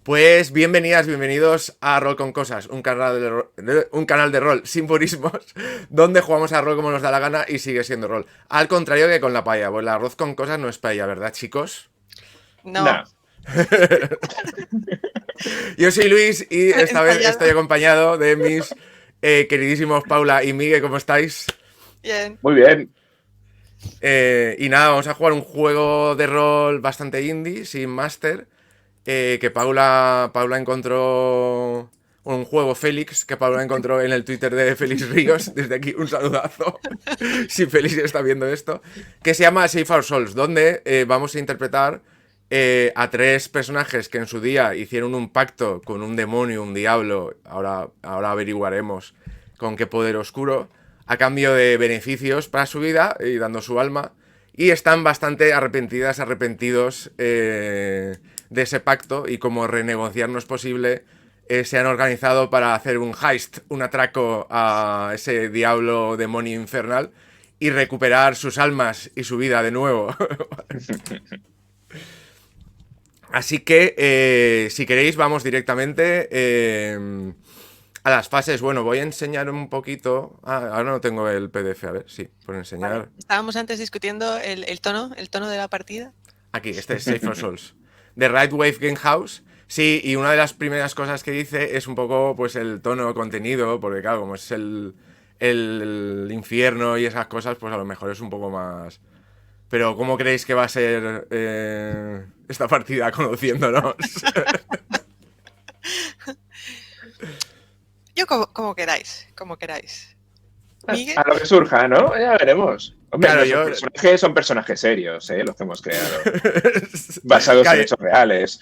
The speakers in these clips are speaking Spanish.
Pues bienvenidas, bienvenidos a Rol con Cosas, un canal de rol sin purismos, donde jugamos a rol como nos da la gana y sigue siendo rol. Al contrario que con la paella, pues el arroz con cosas no es paella, ¿verdad, chicos? No, No. Yo soy Luis y esta vez Ensayado. estoy acompañado de mis queridísimos Paula y Miguel, ¿cómo estáis? Bien. Muy bien. Y nada, vamos a jugar un juego de rol bastante indie, sin máster, que Paula encontró un juego Félix, que Paula encontró en el Twitter de Félix Ríos, desde aquí un saludazo, si Félix está viendo esto, que se llama Save Our Souls, donde vamos a interpretar a tres personajes que en su día hicieron un pacto con un demonio, un diablo, ahora averiguaremos con qué poder oscuro, a cambio de beneficios para su vida y dando su alma. Y están bastante arrepentidos de ese pacto y como renegociar no es posible, se han organizado para hacer un heist, un atraco a ese diablo demonio infernal y recuperar sus almas y su vida de nuevo. Así que, si queréis, vamos directamente a las fases. Bueno, voy a enseñar un poquito. Ahora no tengo el PDF, a ver, sí, por enseñar. Vale. Estábamos antes discutiendo el tono de la partida. Aquí, este es Save for Souls. The Right Wave Game House. Sí, y una de las primeras cosas que dice es un poco pues el tono contenido, porque claro, como es el infierno y esas cosas, pues a lo mejor es un poco más... Pero ¿cómo creéis que va a ser esta partida conociéndonos? Yo como queráis, como queráis. Miguel, A lo que surja, ¿no? Ya veremos. Hombre, Claro, nuestros yo- personajes son personajes serios, los que hemos creado. Basados en Claro, hechos reales.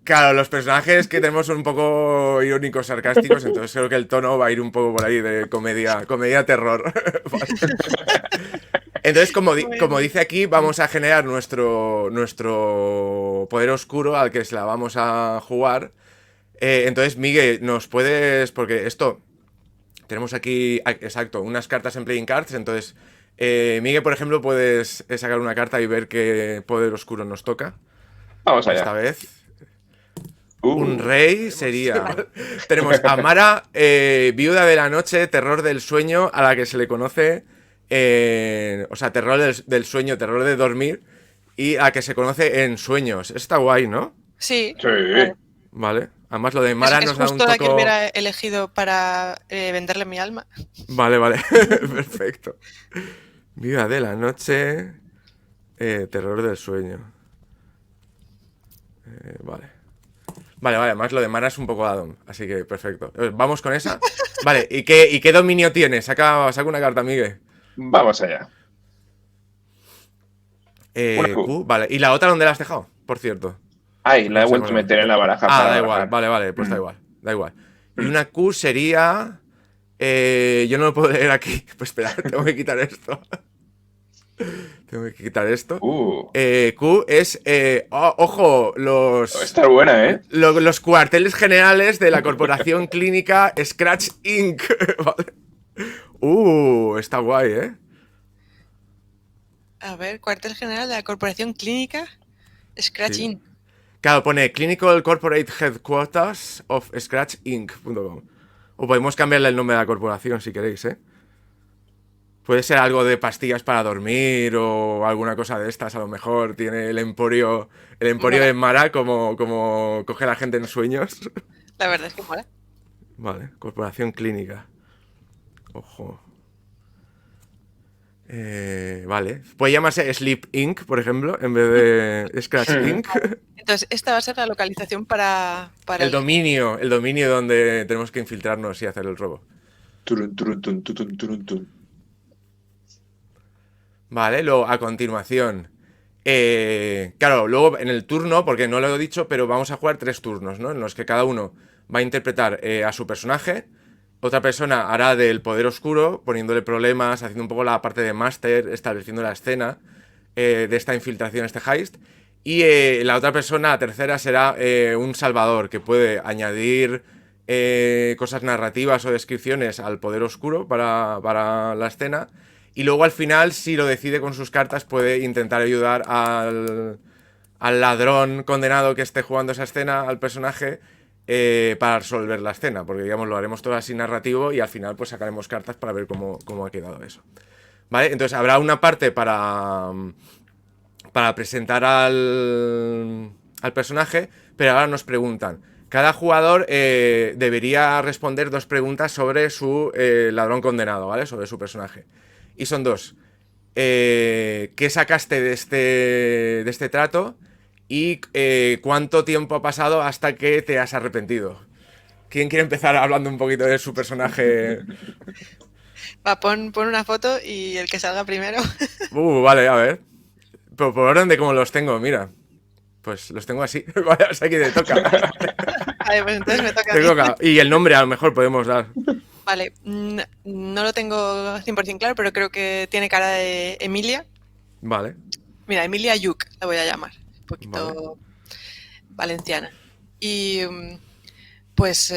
claro, los personajes que tenemos son un poco irónicos, sarcásticos, entonces creo que el tono va a ir un poco por ahí de comedia terror. Entonces, como dice aquí, vamos a generar nuestro poder oscuro al que se la vamos a jugar. Entonces, Miguel, ¿nos puedes...? Porque esto... Tenemos aquí, exacto, unas cartas en Playing Cards. Entonces, Miguel, por ejemplo, puedes sacar una carta y ver qué poder oscuro nos toca. Vamos Esta allá. vez. Un rey sería. Tenemos a Mara, viuda de la noche, terror del sueño, a la que se le conoce. O sea, terror del sueño, terror de dormir. Y a la que se conoce en sueños. Está guay, ¿no? sí. Sí. Vale. Además, lo de Mara Es nos da un justo la que toco. hubiera elegido para venderle mi alma. Vale, vale. Perfecto. Viuda de la noche. Terror del sueño. Vale. Vale, además lo de Mara es un poco addon, así que perfecto. Vamos con esa. Vale, ¿y qué dominio tiene? Saca una carta, Miguel. Vamos allá. Una Q. Q, vale. ¿Y la otra dónde la has dejado? Por cierto. Ay, la he No sé vuelto a por qué. meter en la baraja Ah, para da igual, barajar. vale, pues da igual, da igual. Y una Q sería... yo no lo puedo leer aquí. Pues espera, tengo que quitar esto. Tengo que quitar esto. Q es... ojo, Está buena, ¿eh? los cuarteles generales de la corporación clínica Scratch Inc. Vale. Está guay, ¿eh? A ver, cuartel general de la Corporación Clínica Scratch Sí. Inc. Claro, pone Clinical Corporate Headquarters of Scratch Inc.com. O podemos cambiarle el nombre de la corporación si queréis, ¿eh? Puede ser algo de pastillas para dormir o alguna cosa de estas, a lo mejor. Tiene el emporio de Mara como coge a la gente en sueños. La verdad es que mola. Vale, corporación clínica. Ojo. Vale. Puede llamarse Sleep Inc., por ejemplo, en vez de Scratch Inc. Entonces, esta va a ser la localización para El dominio donde tenemos que infiltrarnos y hacer el robo. Turun, turun, tun, tutun, turun, tun. Vale, luego a continuación. Claro, luego en el turno, porque no lo he dicho, pero vamos a jugar 3 turnos, ¿no? En los que cada uno va a interpretar a su personaje. Otra persona hará del poder oscuro, poniéndole problemas, haciendo un poco la parte de máster, estableciendo la escena de esta infiltración, este heist. Y la otra persona, la tercera, será un salvador, que puede añadir cosas narrativas o descripciones al poder oscuro para la escena. Y luego al final, si lo decide con sus cartas, puede intentar ayudar al ladrón condenado que esté jugando esa escena, al personaje, para resolver la escena, porque digamos lo haremos todo así narrativo y al final pues sacaremos cartas para ver cómo ha quedado eso. ¿Vale? Entonces habrá una parte para presentar al personaje, pero ahora nos preguntan. Cada jugador debería responder 2 preguntas sobre su ladrón condenado, ¿vale? Sobre su personaje. Y son 2. ¿Qué sacaste de este trato? Y ¿cuánto tiempo ha pasado hasta que te has arrepentido? ¿Quién quiere empezar hablando un poquito de su personaje? Va, pon una foto y el que salga primero. Vale, a ver. Por orden de cómo los tengo, mira. Pues los tengo así. Vale, o sea que te toca. Vale, pues entonces me toca a Te mí. toca. Y el nombre a lo mejor podemos dar. Vale, no lo tengo 100% claro, pero creo que tiene cara de Emilia. Vale. Mira, Emilia Yuk, la voy a llamar. Un poquito Vale. valenciana. Y pues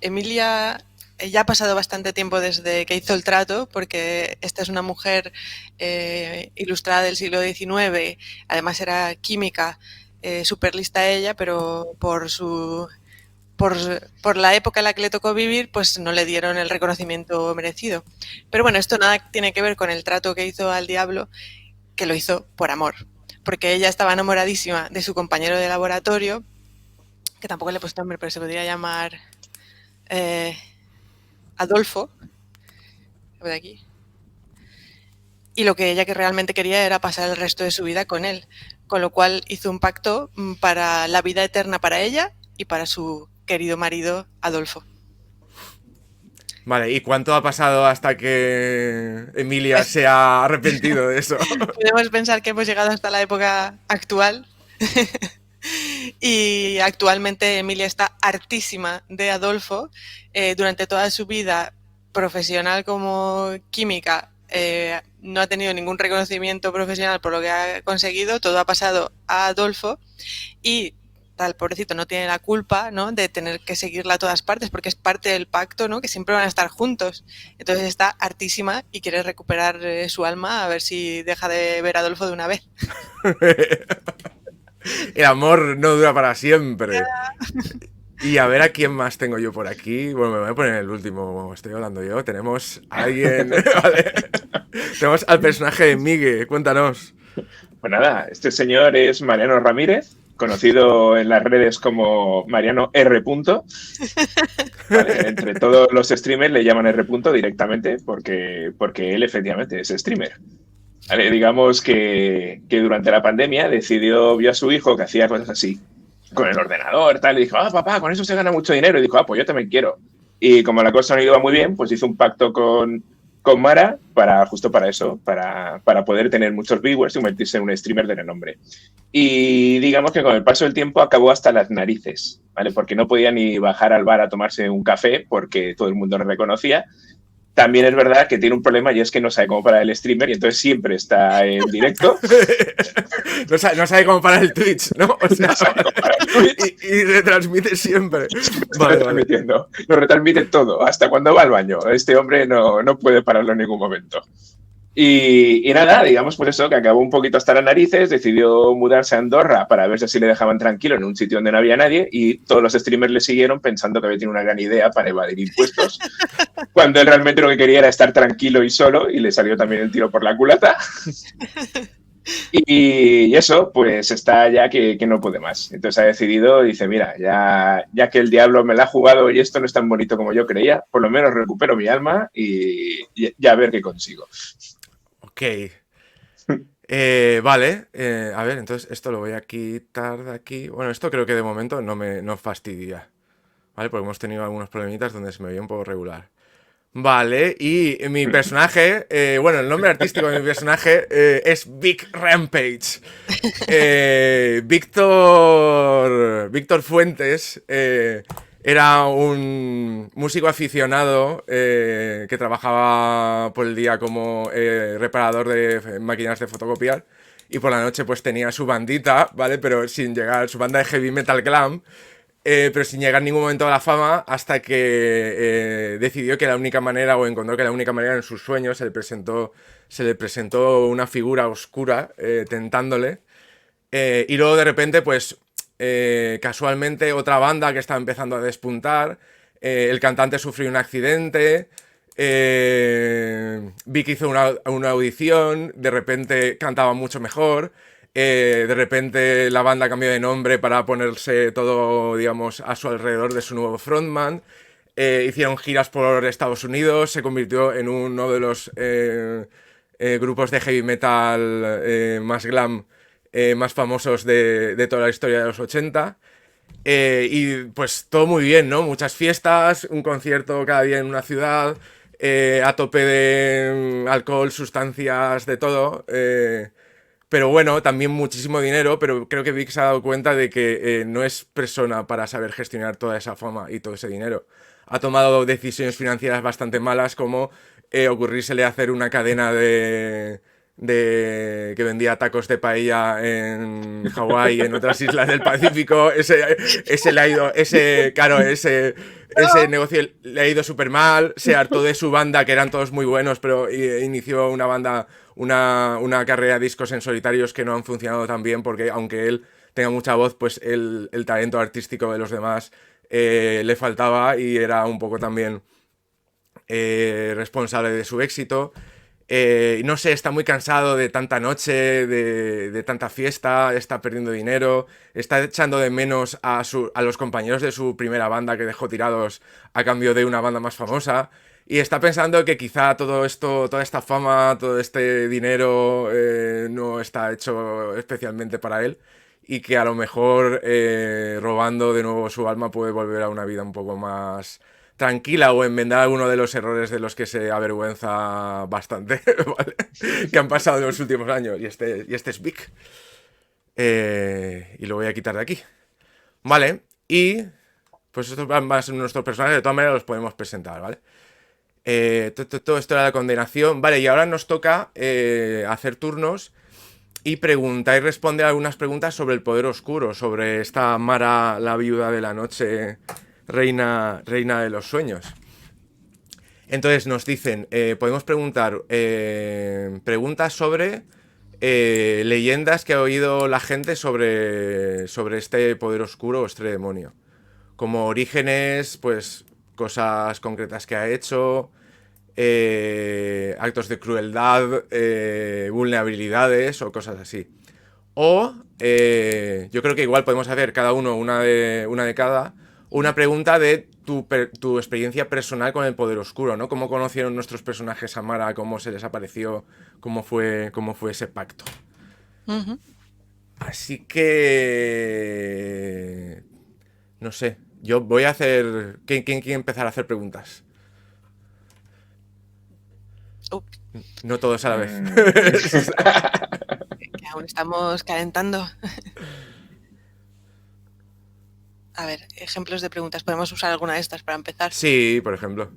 Emilia ya ha pasado bastante tiempo desde que hizo el trato, porque esta es una mujer ilustrada del siglo XIX, además era química, súper lista ella, pero por la época en la que le tocó vivir, pues no le dieron el reconocimiento merecido. Pero bueno, esto nada tiene que ver con el trato que hizo al diablo, que lo hizo por amor, porque ella estaba enamoradísima de su compañero de laboratorio, que tampoco le he puesto nombre, pero se podría llamar Adolfo, de aquí. Y lo que ella que realmente quería era pasar el resto de su vida con él, con lo cual hizo un pacto para la vida eterna para ella y para su querido marido Adolfo. Vale, ¿y cuánto ha pasado hasta que Emilia se ha arrepentido de eso? Podemos pensar que hemos llegado hasta la época actual. Y actualmente Emilia está hartísima de Adolfo. Durante toda su vida profesional como química no ha tenido ningún reconocimiento profesional por lo que ha conseguido. Todo ha pasado a Adolfo y tal pobrecito no tiene la culpa, ¿no?, de tener que seguirla a todas partes, porque es parte del pacto, ¿no?, que siempre van a estar juntos. Entonces está hartísima y quiere recuperar su alma, a ver si deja de ver a Adolfo de una vez. El amor no dura para siempre. Y a ver a quién más tengo yo por aquí. Bueno, me voy a poner el último, como estoy hablando yo. Tenemos a alguien. Vale. Tenemos al personaje de Migue. Cuéntanos. Pues nada, este señor es Mariano Ramírez, conocido en las redes como Mariano R. ¿Vale? Entre todos los streamers le llaman R. directamente porque él efectivamente es streamer. ¿Vale? Digamos que durante la pandemia vio a su hijo que hacía cosas así con el ordenador, tal, y dijo, papá, con eso se gana mucho dinero. Y dijo, pues yo también quiero. Y como la cosa no iba muy bien, pues hizo un pacto con Mara justo para eso, para poder tener muchos viewers y convertirse en un streamer de renombre. Y digamos que con el paso del tiempo acabó hasta las narices, ¿vale? Porque no podía ni bajar al bar a tomarse un café porque todo el mundo lo reconocía. También es verdad que tiene un problema y es que no sabe cómo parar el streamer y entonces siempre está en directo. No sabe cómo parar el Twitch, ¿no? O sea, no sabe cómo parar el Twitch. Y retransmite siempre. Vale. Lo retransmite todo, hasta cuando va al baño. Este hombre no puede pararlo en ningún momento. Y nada, digamos por eso que acabó un poquito hasta las narices, decidió mudarse a Andorra para ver si así le dejaban tranquilo en un sitio donde no había nadie y todos los streamers le siguieron pensando que había tenido una gran idea para evadir impuestos, cuando él realmente lo que quería era estar tranquilo y solo y le salió también el tiro por la culata. Y eso, pues está ya que no puede más. Entonces ha decidido, dice, mira, ya que el diablo me la ha jugado y esto no es tan bonito como yo creía, por lo menos recupero mi alma y ya a ver qué consigo. Ok. Vale. A ver, entonces esto lo voy a quitar de aquí. Bueno, esto creo que de momento no fastidia. ¿Vale? Porque hemos tenido algunos problemitas donde se me veía un poco regular. Vale, y mi personaje, bueno, el nombre artístico de mi personaje es Big Rampage. Víctor Fuentes era un músico aficionado que trabajaba por el día como reparador de máquinas de fotocopiar y por la noche pues tenía su bandita, ¿vale? Pero sin llegar, su banda de heavy metal glam. Pero sin llegar en ningún momento a la fama hasta que decidió que la única manera, o encontró que la única manera en sus sueños se le presentó una figura oscura tentándole Y luego de repente, pues casualmente otra banda que estaba empezando a despuntar, el cantante sufrió un accidente, Vic hizo una audición, de repente cantaba mucho mejor, de repente la banda cambió de nombre para ponerse todo, digamos, a su alrededor de su nuevo frontman. Hicieron giras por Estados Unidos, se convirtió en uno de los grupos de heavy metal más glam, más famosos de toda la historia de los 80. Y pues todo muy bien, ¿no? Muchas fiestas, un concierto cada día en una ciudad, a tope de alcohol, sustancias, de todo. Pero bueno, también muchísimo dinero, pero creo que Vic se ha dado cuenta de que no es persona para saber gestionar toda esa fama y todo ese dinero. Ha tomado decisiones financieras bastante malas, como ocurrírsele hacer una cadena que vendía tacos de paella en Hawái y en otras islas del Pacífico. Ese le ha ido, ese negocio le ha ido súper mal. Se hartó de su banda, que eran todos muy buenos, pero inició una banda, una carrera de discos en solitarios que no han funcionado tan bien, porque aunque él tenga mucha voz, pues el talento artístico de los demás le faltaba, y era un poco también responsable de su éxito. No sé, está muy cansado de tanta noche, de tanta fiesta, está perdiendo dinero, está echando de menos a los compañeros de su primera banda que dejó tirados a cambio de una banda más famosa, y está pensando que quizá todo esto, toda esta fama, todo este dinero no está hecho especialmente para él, y que a lo mejor robando de nuevo su alma puede volver a una vida un poco más tranquila, o enmendar alguno de los errores de los que se avergüenza bastante, ¿vale? Que han pasado en los últimos años. Y este es Vic. Y lo voy a quitar de aquí. Vale. Y pues estos van a ser nuestros personajes. De todas maneras los podemos presentar, ¿vale? Todo esto era la condenación. Vale, y ahora nos toca hacer turnos y preguntar y responder algunas preguntas sobre el poder oscuro, sobre esta Mara, la viuda de la noche, reina de los sueños. Entonces nos dicen, podemos preguntar preguntas sobre leyendas que ha oído la gente sobre este poder oscuro o este demonio. Como orígenes, pues cosas concretas que ha hecho, actos de crueldad, vulnerabilidades o cosas así. O yo creo que igual podemos hacer cada uno una de cada. Una pregunta de tu experiencia personal con el poder oscuro, ¿no? ¿Cómo conocieron nuestros personajes a Mara? ¿Cómo se les apareció? ¿Cómo fue ese pacto? Uh-huh. Así que... no sé. Yo voy a hacer... ¿Quién quiere empezar a hacer preguntas? No todos a la vez. Que aún estamos calentando. A ver, ejemplos de preguntas. ¿Podemos usar alguna de estas para empezar? Sí, por ejemplo.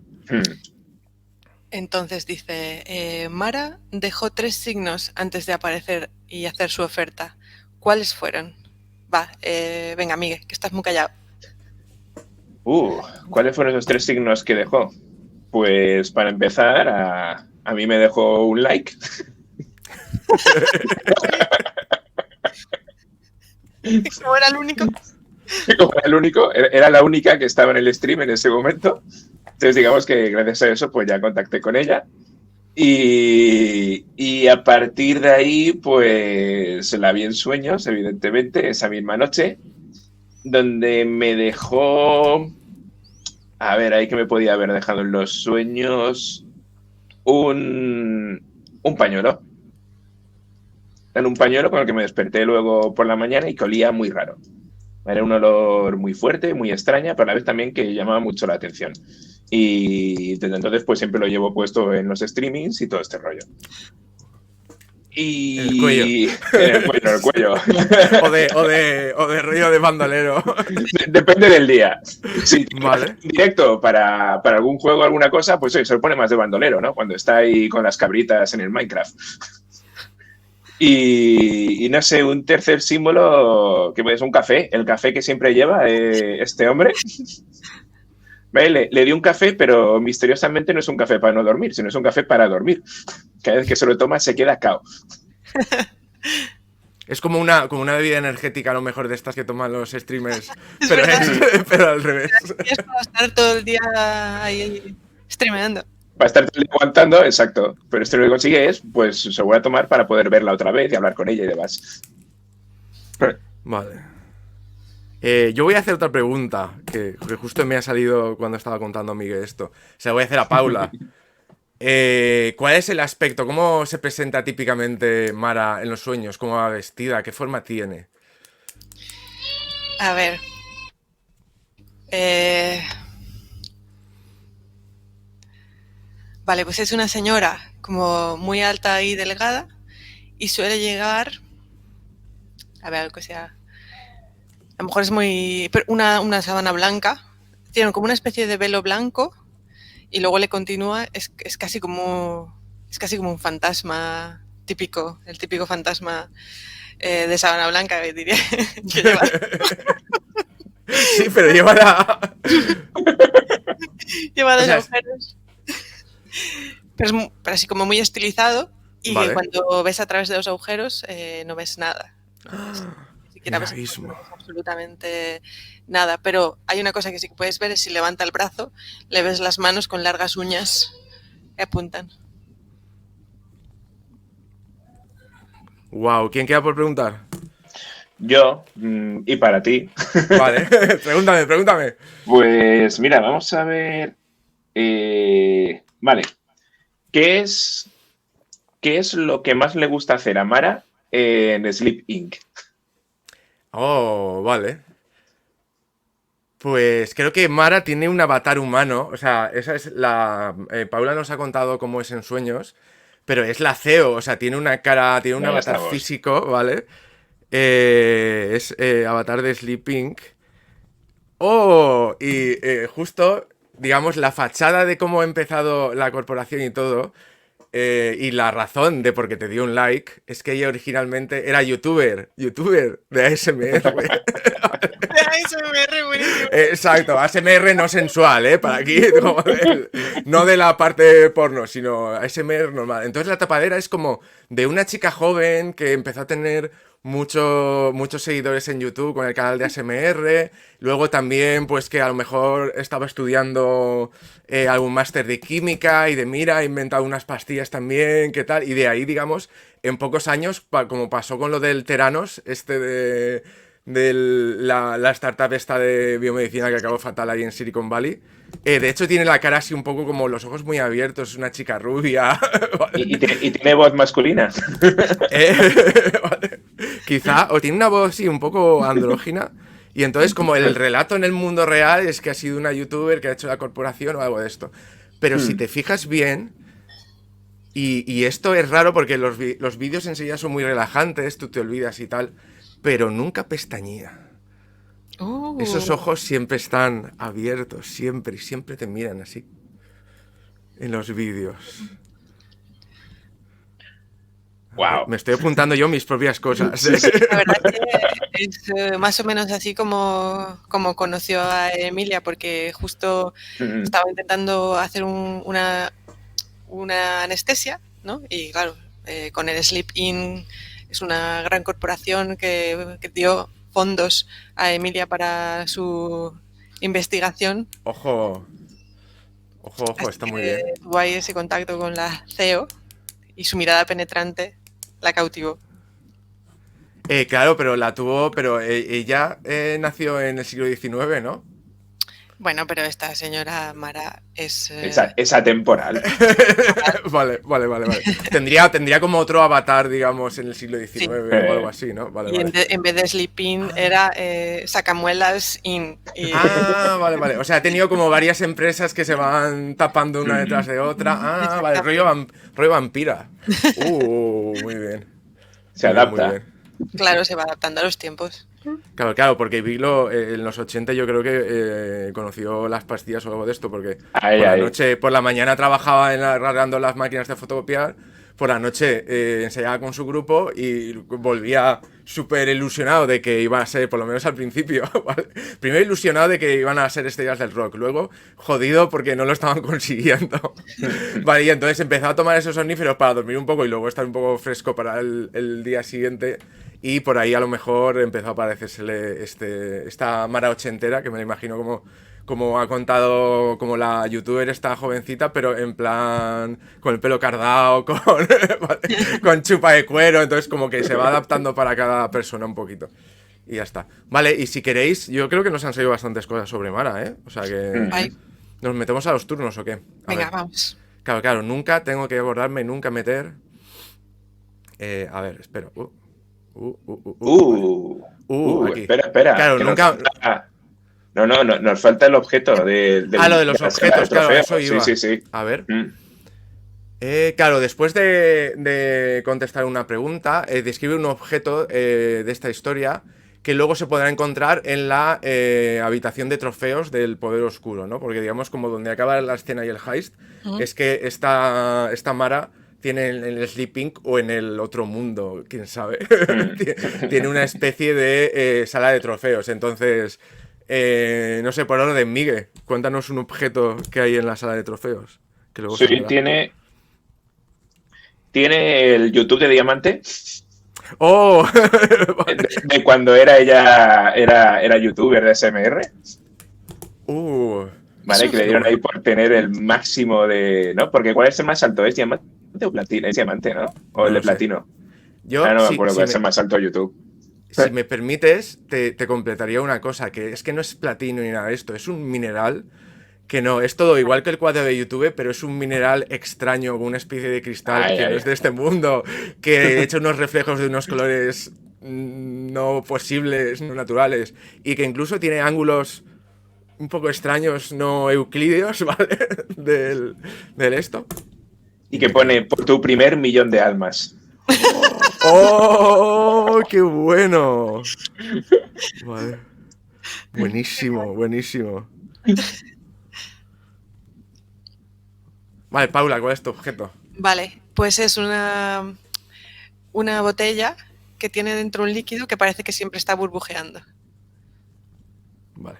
Entonces dice, Mara dejó 3 signos antes de aparecer y hacer su oferta. ¿Cuáles fueron? Va, venga, Miguel, que estás muy callado. ¿Cuáles fueron esos 3 signos que dejó? Pues para empezar, a mí me dejó un like. ¿Cómo era el único? Como era el único, era la única que estaba en el stream en ese momento. Entonces, digamos que gracias a eso, pues ya contacté con ella. Y a partir de ahí, pues la vi en sueños, evidentemente, esa misma noche, donde me dejó... A ver, ahí que me podía haber dejado en los sueños un pañuelo. En un pañuelo con el que me desperté luego por la mañana y que olía muy raro. Era un olor muy fuerte, muy extraña, pero a la vez también que llamaba mucho la atención. Y desde entonces pues siempre lo llevo puesto en los streamings y todo este rollo. Y... El cuello. El cuello. O de rollo de bandolero. Depende del día. Si vale. Directo para algún juego o alguna cosa, pues se lo pone más de bandolero, ¿no? Cuando está ahí con las cabritas en el Minecraft. Y no sé, un tercer símbolo que es un café, el café que siempre lleva este hombre. Vale, le di un café, pero misteriosamente no es un café para no dormir, sino es un café para dormir. Cada vez que se lo toma se queda cao. Es como una bebida energética, a lo mejor, de estas que toman los streamers, pero, verdad. pero al revés. Y es para estar todo el día ahí streameando. Va a estar todo el día aguantando, exacto. Pero esto lo que consigue es, pues, se voy a tomar para poder verla otra vez y hablar con ella y demás. Vale. Yo voy a hacer otra pregunta, que justo me ha salido cuando estaba contando a Miguel esto. Se la voy a hacer a Paula. ¿Cuál es el aspecto? ¿Cómo se presenta típicamente Mara en los sueños? ¿Cómo va vestida? ¿Qué forma tiene? A ver. Vale, pues es una señora como muy alta y delgada y suele llegar, a ver, algo que sea, a lo mejor es muy, una sábana blanca, tiene como una especie de velo blanco y luego le continúa, es casi como un fantasma típico, el típico fantasma de sábana blanca, diría, que lleva. Sí, pero lleva Lleva dos O sea, agujeros. Pero así como muy estilizado y Vale. que cuando ves a través de los agujeros no ves nada. Ni siquiera El ves abismo. absolutamente nada. Pero hay una cosa que sí que puedes ver, es si levanta el brazo, le ves las manos con largas uñas que apuntan. Wow, ¿quién queda por preguntar? Yo, y para ti, Vale, pregúntame. pues mira, vamos a ver. Vale, ¿qué es lo que más le gusta hacer a Mara en Sleep Inc? Oh, vale. Pues creo que Mara tiene un avatar humano, o sea, esa es la... Paula nos ha contado cómo es en sueños, pero es la CEO, o sea, tiene una cara, tiene un Ya avatar estamos. físico, ¿vale? Es avatar de Sleeping. Oh, y justo, digamos, la fachada de cómo ha empezado la corporación y todo, y la razón de por qué te dio un like, es que ella originalmente era youtuber de ASMR. ASMR, buenísimo. Exacto, ASMR no sensual, para aquí, como no de la parte porno, sino ASMR normal. Entonces la tapadera es como de una chica joven que empezó a tener muchos seguidores en YouTube con el canal de ASMR, luego también pues que a lo mejor estaba estudiando algún máster de química y de mira, ha inventado unas pastillas también, qué tal, y de ahí, digamos, en pocos años, como pasó con lo del Teranos, de la startup esta de biomedicina que acabó fatal ahí en Silicon Valley. De hecho, tiene la cara así un poco como los ojos muy abiertos, es una chica rubia. ¿Vale? ¿Y tiene voz masculina? Vale. Quizá, o tiene una voz así un poco andrógina. Y entonces, como el relato en el mundo real es que ha sido una youtuber que ha hecho la corporación o algo de esto. Pero si te fijas bien, y esto es raro porque los vídeos enseguida son muy relajantes, tú te olvidas y tal, pero nunca pestañea. Esos ojos siempre están abiertos, siempre, y siempre te miran así. En los vídeos. Wow. Me estoy apuntando yo mis propias cosas. Sí, sí. La verdad que es más o menos así como conoció a Emilia, porque justo estaba intentando hacer una anestesia, ¿no? Y claro, con el Sleep In es una gran corporación que dio fondos a Emilia para su investigación. Ojo, Así está muy que bien. tuvo ahí ese contacto con la CEO y su mirada penetrante la cautivó. Claro, pero ella nació en el siglo XIX, ¿no? Bueno, pero esta señora Mara es... Es atemporal. Vale. Tendría como otro avatar, digamos, en el siglo XIX Sí. o algo así, ¿no? Vale. En vez de Sleeping era Sacamuelas In. Ah, vale. O sea, ha tenido como varias empresas que se van tapando una detrás de otra. Ah, vale, rollo vampira. Muy bien. Se adapta. Muy bien. Claro, se va adaptando a los tiempos. Claro, porque Viglo en los 80 yo creo que conoció las pastillas o algo de esto, porque Ahí. por la mañana trabajaba rarando las máquinas de fotocopiar, por la noche ensayaba con su grupo y volvía súper ilusionado de que iba a ser, por lo menos al principio, ¿vale? Primero ilusionado de que iban a ser estrellas del rock, luego jodido porque no lo estaban consiguiendo. Vale, y entonces empezó a tomar esos somníferos para dormir un poco y luego estar un poco fresco para el día siguiente. Y por ahí a lo mejor empezó a aparecérsele esta Mara ochentera, que me la imagino como ha contado, como la youtuber esta jovencita, pero en plan con el pelo cardado, con chupa de cuero, entonces como que se va adaptando para cada persona un poquito. Y ya está. Vale, y si queréis, yo creo que nos han salido bastantes cosas sobre Mara, ¿eh? O sea que... Ay, ¿Nos metemos a los turnos o qué? A venga, ver. vamos. Claro, nunca tengo que acordarme, nunca meter... a ver, espero. Aquí. Espera. Claro, que nunca... No, nos falta el objeto lo de los objetos, claro, eso iba. Sí. A ver. Claro, después de contestar una pregunta, describe un objeto de esta historia que luego se podrá encontrar en la habitación de trofeos del Poder Oscuro, ¿no? Porque digamos como donde acaba la escena y el heist, es que esta Mara tiene en el Sleeping o en el otro mundo, quién sabe. Tiene una especie de sala de trofeos. Entonces, no sé, por orden, Miguel, cuéntanos un objeto que hay en la sala de trofeos. Que luego tiene el YouTube de Diamante. ¡Oh! de cuando era youtuber de SMR. Vale, que le dieron ahí por tener el máximo de... ¿no? Porque ¿cuál es el más alto? ¿Es diamante o platino? Es diamante, ¿no? O el de platino. Yo, no me acuerdo cuál es el más alto de YouTube. Si me permites, te completaría una cosa, que es que no es platino ni nada de esto, es un mineral que no, es todo igual que el cuadro de YouTube, pero es un mineral extraño, una especie de cristal que no es de este mundo, que echa unos reflejos de unos colores no posibles, no naturales, y que incluso tiene ángulos un poco extraños, no euclídeos, ¿vale? del esto. Y que pone, por tu primer 1.000.000 de almas. ¡Oh! ¡Qué bueno! Vale. Buenísimo. Vale, Paula, ¿cuál es tu objeto? Vale, pues es una botella que tiene dentro un líquido que parece que siempre está burbujeando. Vale.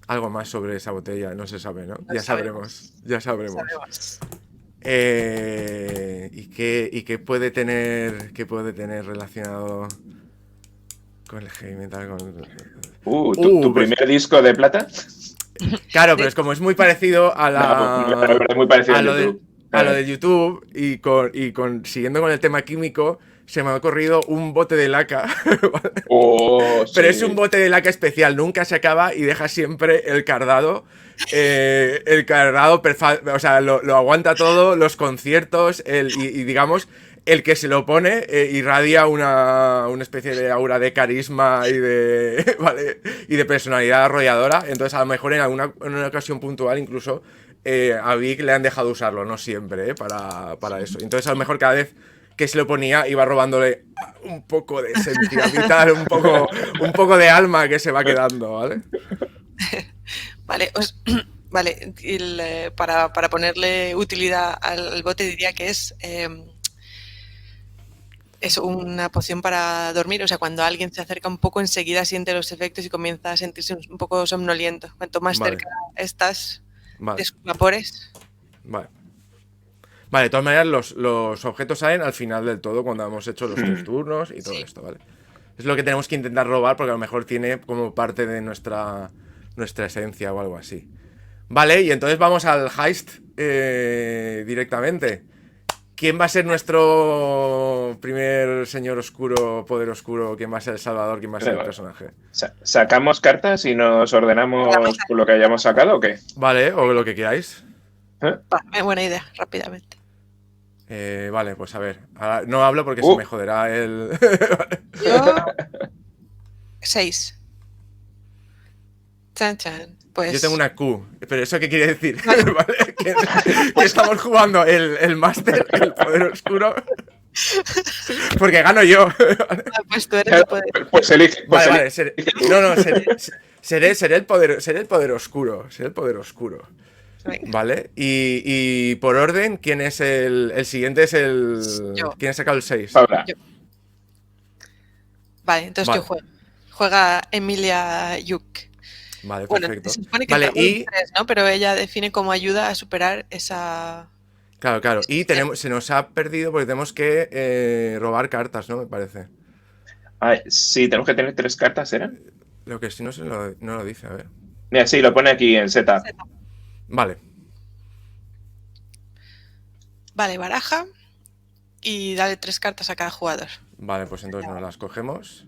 Algo más sobre esa botella no se sabe, ¿no? Ya sabremos. ¿Y qué puede tener relacionado con el heavy metal? ¿Tu primer disco de plata? Claro, pero es muy parecido a lo de YouTube y siguiendo con el tema químico, se me ha ocurrido un bote de laca. Pero es un bote de laca especial, nunca se acaba y deja siempre el cardado. O sea, lo aguanta todo, los conciertos, y digamos, el que se lo pone irradia una especie de aura de carisma y de personalidad arrolladora. Entonces, a lo mejor en una ocasión puntual, incluso a Vic le han dejado usarlo, no siempre, para eso. Entonces, a lo mejor cada vez que se lo ponía iba robándole un poco de esencia vital, un poco de alma que se va quedando, ¿vale? Vale, para ponerle utilidad al bote diría que es una poción para dormir. O sea, cuando alguien se acerca un poco, enseguida siente los efectos y comienza a sentirse un poco somnoliento. Cuanto más cerca estás de sus vapores. Vale, de todas maneras, los objetos salen al final del todo, cuando hemos hecho los 3 turnos y todo esto, ¿vale? Es lo que tenemos que intentar robar, porque a lo mejor tiene como parte de nuestra esencia o algo así. Vale, y entonces vamos al heist directamente. ¿Quién va a ser nuestro primer señor oscuro, poder oscuro? ¿Quién va a ser el salvador? ¿Quién va a ser el personaje? ¿Sacamos cartas y nos ordenamos por lo que hayamos sacado o qué? Vale, o lo que queráis. Buena idea, rápidamente. Vale, pues a ver. Ahora no hablo porque se me joderá el... Yo... 6. Chan, chan. Pues... Yo tengo una Q, pero ¿eso qué quiere decir? ¿Vale? que estamos jugando el máster, el poder oscuro, porque gano yo. Pues tú eres el poder. Pues elige. Vale, seré el poder oscuro. Seré el poder oscuro. Venga, ¿Vale? Y por orden, ¿quién es el siguiente? Es el... yo. ¿Quién ha sacado el 6? Paula. Yo. Vale, entonces yo Vale, juego. Juega Emilia Yuk. vale, Bueno, perfecto. se supone que Vale, entramos los tres, ¿no? Pero ella define como ayuda a superar esa... Claro. Y se nos ha perdido porque tenemos que robar cartas, ¿no? Me parece. Ah, sí, tenemos que tener 3 cartas, ¿era? Lo que sí no no lo dice, a ver. Mira, sí, lo pone aquí en setup. Vale, Vale, baraja y dale 3 cartas a cada jugador. vale, pues entonces nos las cogemos.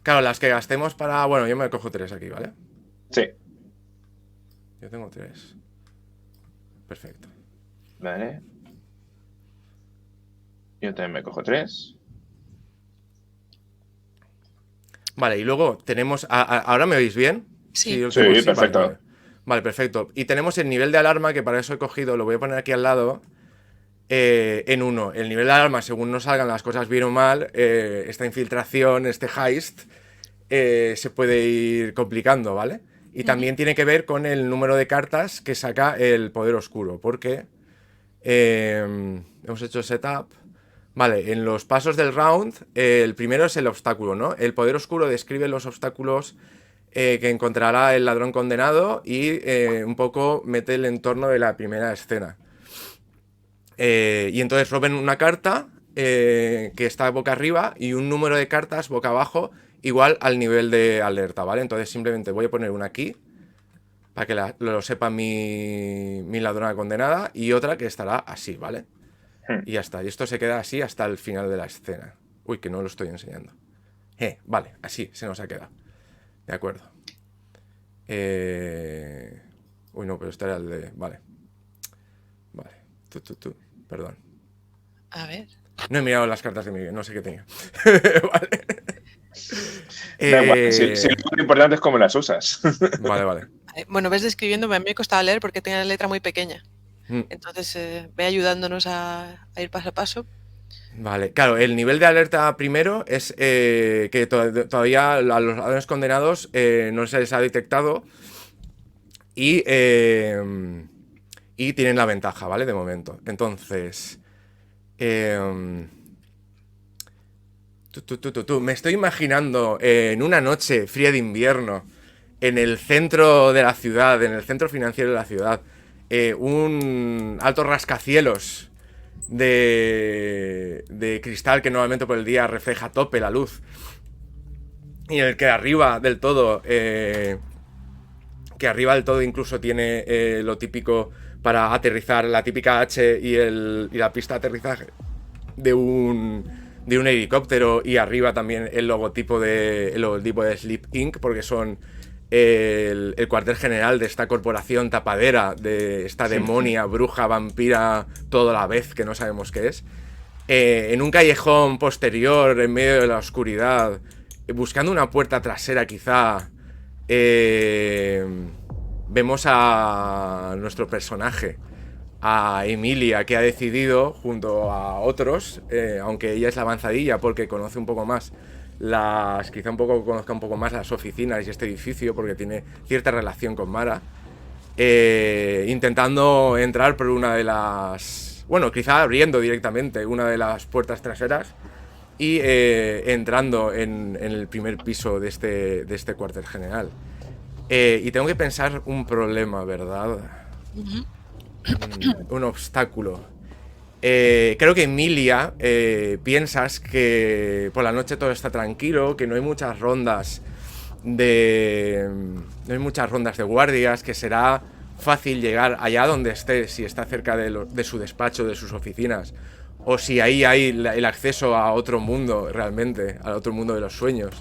Claro, las que gastemos para... Bueno, yo me cojo 3 aquí, ¿vale? Sí. Yo tengo 3. Perfecto. Vale. Yo también me cojo 3. Vale, y luego tenemos... ¿Ahora me oís bien? Sí. yo Sí, tengo- perfecto. Vale, vale, perfecto. Y tenemos el nivel de alarma, que para eso he cogido, lo voy a poner aquí al lado, en 1. El nivel de alarma, según nos salgan las cosas bien o mal, esta infiltración, este heist, se puede ir complicando, ¿vale? Y también tiene que ver con el número de cartas que saca el poder oscuro, porque hemos hecho setup. Vale, en los pasos del round, el primero es el obstáculo, ¿no? El poder oscuro describe los obstáculos que encontrará el ladrón condenado y un poco mete el entorno de la primera escena. Y entonces roben una carta que está boca arriba y un número de cartas boca abajo igual al nivel de alerta, ¿vale? Entonces simplemente voy a poner una aquí para que lo sepa mi ladrona condenada y otra que estará así, ¿vale? Y ya está. Y esto se queda así hasta el final de la escena. Uy, que no lo estoy enseñando. Vale, así se nos ha quedado. De acuerdo. Uy, no, pero este era el de... Vale. Vale. Perdón. A ver. No he mirado las cartas de Miguel, no sé qué tenía. Vale. Da igual, si lo importante es cómo las usas. Vale. Bueno, ves describiendo, a mí me costaba leer porque tenía la letra muy pequeña. Mm. Entonces, ve ayudándonos a ir paso a paso. Vale, claro, el nivel de alerta primero es que todavía a los ladrones condenados no se les ha detectado y tienen la ventaja, ¿vale? De momento. Entonces, me estoy imaginando en una noche fría de invierno, en el centro de la ciudad, en el centro financiero de la ciudad, un alto rascacielos de cristal que normalmente por el día refleja a tope la luz. Y en el que arriba del todo, incluso tiene lo típico para aterrizar, la típica H y la pista de aterrizaje de un helicóptero, y arriba también el logotipo de Sleep Inc., porque son el cuartel general de esta corporación tapadera, de esta demonia, bruja, vampira, todo a la vez, que no sabemos qué es. En un callejón posterior, en medio de la oscuridad, buscando una puerta trasera quizá, vemos a nuestro personaje, a Emilia, que ha decidido, junto a otros, aunque ella es la avanzadilla porque conoce un poco más conozca un poco más las oficinas y este edificio, porque tiene cierta relación con Mara, intentando entrar por una de las... Bueno, quizá abriendo directamente una de las puertas traseras y entrando en el primer piso de este cuartel general. Y tengo que pensar un problema, ¿verdad? Un obstáculo. Creo que Emilia, piensas que por la noche todo está tranquilo, que no hay muchas rondas de guardias, que será fácil llegar allá donde esté, si está cerca de su despacho, de sus oficinas, o si ahí hay el acceso a otro mundo realmente, al otro mundo de los sueños,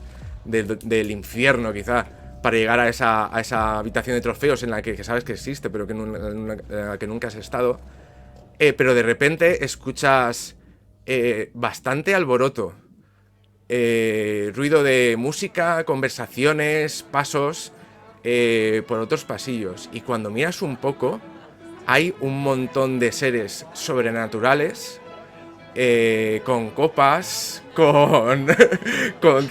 del infierno quizá, para llegar a esa habitación de trofeos en la que sabes que existe, pero en la que nunca has estado. Pero de repente escuchas bastante alboroto, ruido de música, conversaciones, pasos por otros pasillos. Y cuando miras un poco, hay un montón de seres sobrenaturales, con copas, con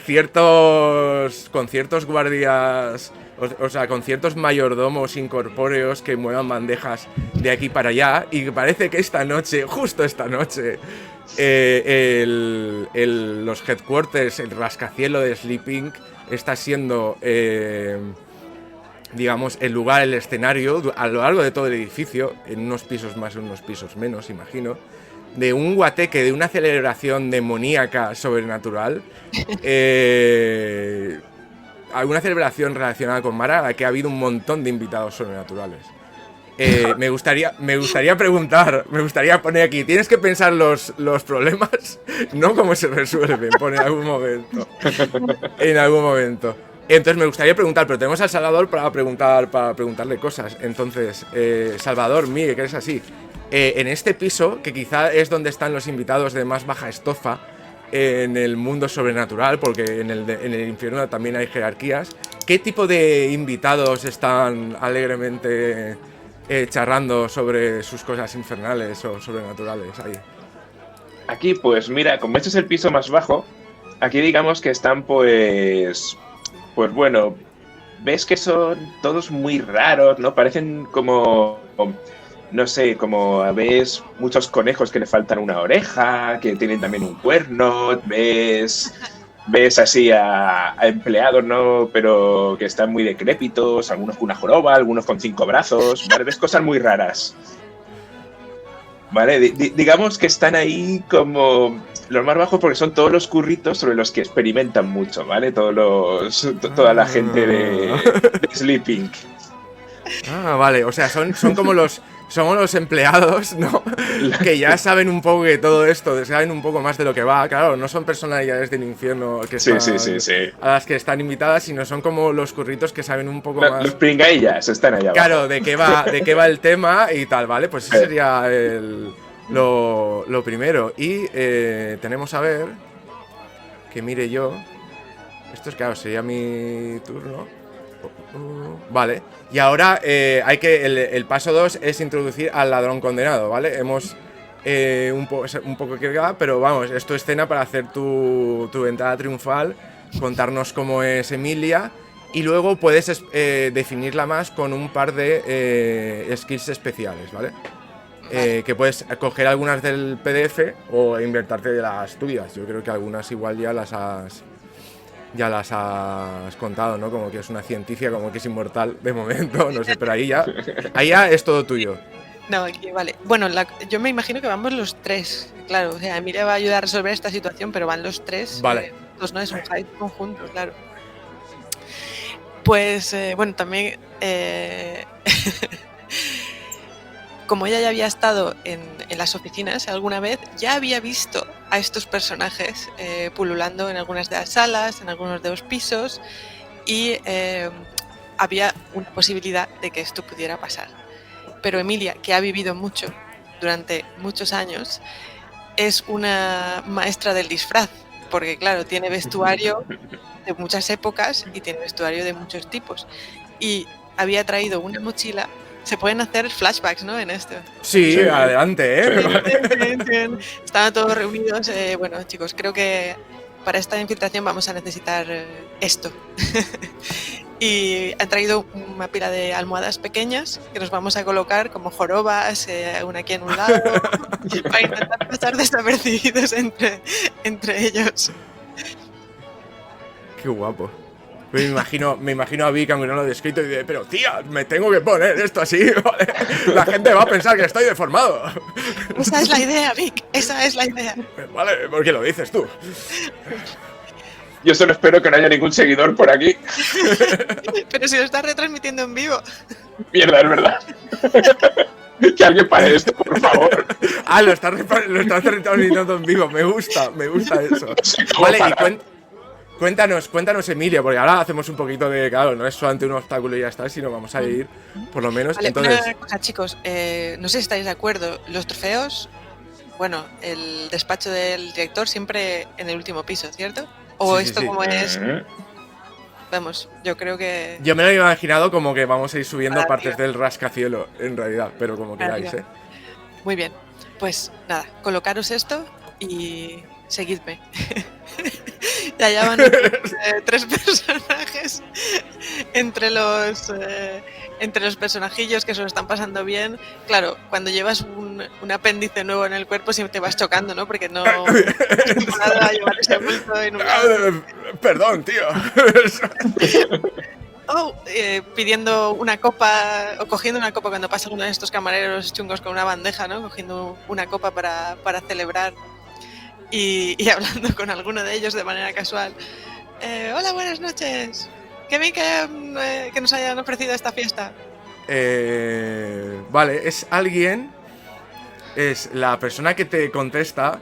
ciertos guardias O sea, con ciertos mayordomos incorpóreos que muevan bandejas de aquí para allá. Y parece que esta noche, justo esta noche, los headquarters, el rascacielos de Sleeping está siendo, digamos, el lugar, el escenario, a lo largo de todo el edificio, en unos pisos más, en unos pisos menos, imagino, de un guateque, de una celebración demoníaca sobrenatural. Alguna celebración relacionada con Mara, a la que ha habido un montón de invitados sobrenaturales. Me gustaría preguntar, me gustaría poner aquí, tienes que pensar los problemas, no cómo se resuelven, en algún momento. En algún momento. Entonces me gustaría preguntar, pero tenemos al Salvador para preguntarle cosas. Entonces, Salvador, mire, que eres así. En este piso, que quizá es donde están los invitados de más baja estofa en el mundo sobrenatural, porque en el infierno también hay jerarquías, ¿qué tipo de invitados están alegremente charrando sobre sus cosas infernales o sobrenaturales ahí? Aquí, pues mira, como este es el piso más bajo, aquí digamos que están pues bueno, ves que son todos muy raros, ¿no? Parecen como, no sé, como ves muchos conejos que le faltan una oreja, que tienen también un cuerno, ves así a empleados, ¿no? Pero que están muy decrépitos, algunos con una joroba, algunos con 5 brazos, ¿vale? Ves cosas muy raras. ¿Vale? Digamos que están ahí como los más bajos porque son todos los curritos sobre los que experimentan mucho, ¿vale? Toda la gente de Sleeping. Ah, vale, o sea, son como los empleados, ¿no? Que ya saben un poco de todo esto, saben un poco más de lo que va. Claro, no son personalidades del infierno que están, sí. a las que están invitadas, sino son como los curritos que saben un poco más. Los pringaillas están allá abajo. Claro, de qué va el tema y tal, ¿vale? Pues ese sería lo primero. Y tenemos a ver, que mire yo. Esto es claro, sería mi turno. Vale, y ahora el paso 2 es introducir al ladrón condenado, ¿vale? Hemos un poco equivocada, pero vamos, esto es escena para hacer tu entrada triunfal, contarnos cómo es Emilia, y luego puedes definirla más con un par de skills especiales, ¿vale? Que puedes coger algunas del PDF o inventarte de las tuyas. Yo creo que algunas igual ya las has contado, ¿no? Como que es una científica, como que es inmortal de momento, no sé, pero ahí ya es todo tuyo. No, aquí vale. Bueno, yo me imagino que vamos los tres, claro. O sea, Emilia va a ayudar a resolver esta situación, pero van los tres. Vale. Pues no es un hype conjunto, claro. Pues, bueno, también... como ella ya había estado en las oficinas alguna vez, ya había visto a estos personajes pululando en algunas de las salas, en algunos de los pisos, y había una posibilidad de que esto pudiera pasar. Pero Emilia, que ha vivido mucho durante muchos años, es una maestra del disfraz, porque claro, tiene vestuario de muchas épocas y tiene vestuario de muchos tipos. Y había traído una mochila. Se pueden hacer flashbacks, ¿no? En esto. Sí, adelante, ¿eh? Bien. Estaban todos reunidos. Bueno, chicos, creo que para esta infiltración vamos a necesitar esto. Y han traído una pila de almohadas pequeñas que nos vamos a colocar como jorobas, una aquí en un lado, para intentar pasar desapercibidos entre ellos. Qué guapo. Me imagino a Vic, aunque no lo he descrito, y dice, pero tía, me tengo que poner esto así, ¿vale? La gente va a pensar que estoy deformado. Esa es la idea, Vic, esa es la idea. Vale, ¿por qué lo dices tú? Yo solo espero que no haya ningún seguidor por aquí. Pero si lo estás retransmitiendo en vivo. Mierda, es verdad. Que alguien pare esto, por favor. Ah, lo estás retransmitiendo en vivo, me gusta eso. Vale, y Cuéntanos, Emilia, porque ahora hacemos un poquito de, claro, no es solamente un obstáculo y ya está, sino vamos a ir, por lo menos. Vale, entonces... una cosa, chicos, no sé si estáis de acuerdo, los trofeos, bueno, el despacho del director siempre en el último piso, ¿cierto? O sí, esto sí. como es... Vamos, yo creo que... Yo me lo he imaginado como que vamos a ir subiendo partes del rascacielos, en realidad, pero como queráis, ¿eh? Muy bien, pues nada, colocaros esto y seguidme. Ya van tres personajes entre los personajillos que se lo están pasando bien. Claro, cuando llevas un apéndice nuevo en el cuerpo siempre te vas chocando, ¿no? Porque no estás acostumbrado a llevar ese bulto en un lado. Perdón, tío. Pidiendo una copa o cogiendo una copa cuando pasa uno de estos camareros chungos con una bandeja, ¿no? Cogiendo una copa para celebrar y hablando con alguno de ellos de manera casual. Hola, buenas noches. Qué bien que nos hayan ofrecido esta fiesta. Vale, es alguien. Es la persona que te contesta.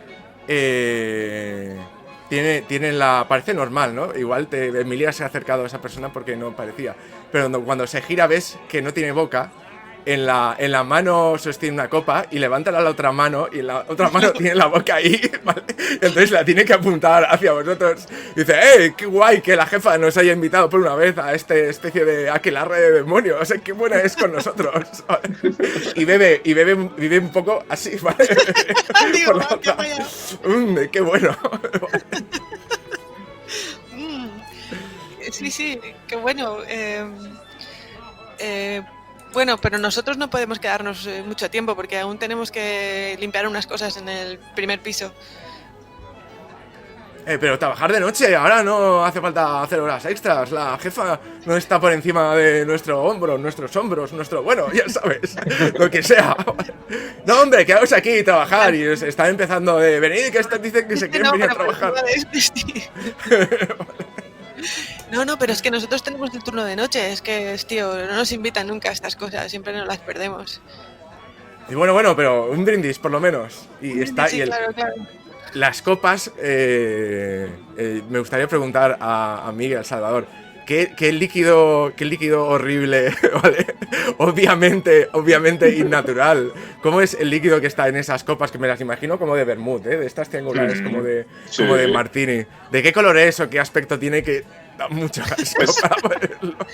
Parece normal, ¿no? Igual Emilia se ha acercado a esa persona porque no parecía. Pero cuando se gira ves que no tiene boca. En la mano sostiene una copa y levanta la otra mano y en la otra mano tiene la boca ahí, ¿vale? Entonces la tiene que apuntar hacia vosotros. Y dice, qué guay que la jefa nos haya invitado por una vez a esta especie de aquelarre de demonios. O sea, qué buena es con nosotros, ¿vale? Y vive un poco así, ¿vale? Digo, Por la otra. Qué bueno. Sí, qué bueno. Bueno, pero nosotros no podemos quedarnos mucho tiempo porque aún tenemos que limpiar unas cosas en el primer piso. Pero trabajar de noche, ahora no hace falta hacer horas extras. La jefa no está por encima de nuestros hombros, bueno, ya sabes, lo que sea. No, hombre, quedaos aquí y trabajar. Y están empezando de venir, que estos dicen que se quieren venir a trabajar. No, pero es que nosotros tenemos el turno de noche. Es que, tío, no nos invitan nunca a estas cosas. Siempre nos las perdemos. Y bueno, pero un brindis por lo menos. Y está. Sí, claro. Las copas. Me gustaría preguntar a Miguel Salvador. ¿Qué líquido horrible, ¿vale? Obviamente innatural. ¿Cómo es el líquido que está en esas copas? Que me las imagino como de vermut, de estas triangulares, como de martini. ¿De qué color es o qué aspecto tiene que da mucho asco?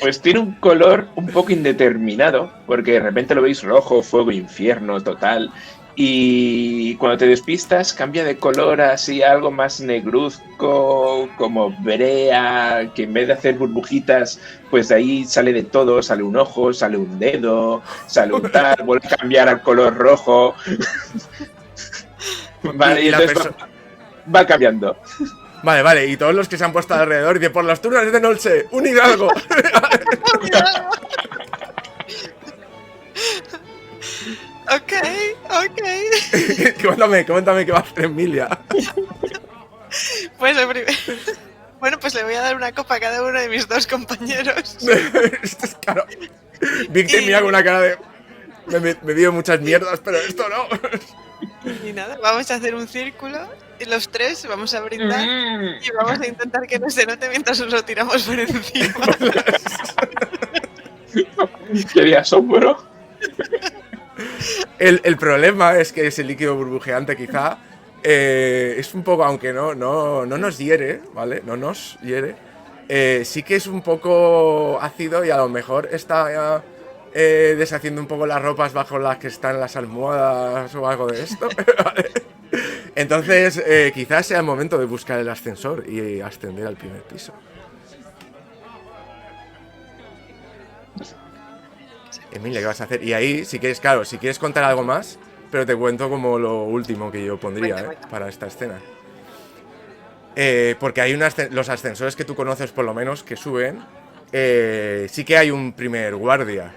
Pues tiene un color un poco indeterminado, porque de repente lo veis rojo, fuego, infierno, total. Y cuando te despistas cambia de color así algo más negruzco, como brea, que en vez de hacer burbujitas, pues de ahí sale de todo, sale un ojo, sale un dedo, sale un tal, vuelve a cambiar al color rojo. Vale, y entonces va cambiando. Vale, y todos los que se han puesto alrededor, y de por los turnos de noche, un hidalgo. Ok. Cuéntame qué va a hacer Emilia. Pues bueno, pues le voy a dar una copa a cada uno de mis dos compañeros. Esto es claro. Víctor mira con una cara de... Me dio muchas mierdas, pero esto no. Y nada, vamos a hacer un círculo y los tres vamos a brindar y vamos a intentar que no se note mientras nos lo tiramos por encima. Qué asombro. El problema es que ese líquido burbujeante quizá es un poco, aunque no nos hiere, ¿vale? No nos hiere. Sí que es un poco ácido y a lo mejor está deshaciendo un poco las ropas bajo las que están las almohadas o algo de esto. ¿Vale? Entonces quizás sea el momento de buscar el ascensor y ascender al primer piso. Emilia, ¿qué vas a hacer? Y ahí, si quieres contar algo más, pero te cuento como lo úlimo que yo pondría para esta escena. Porque hay los ascensores que tú conoces por lo menos que suben, sí que hay un primer guardia.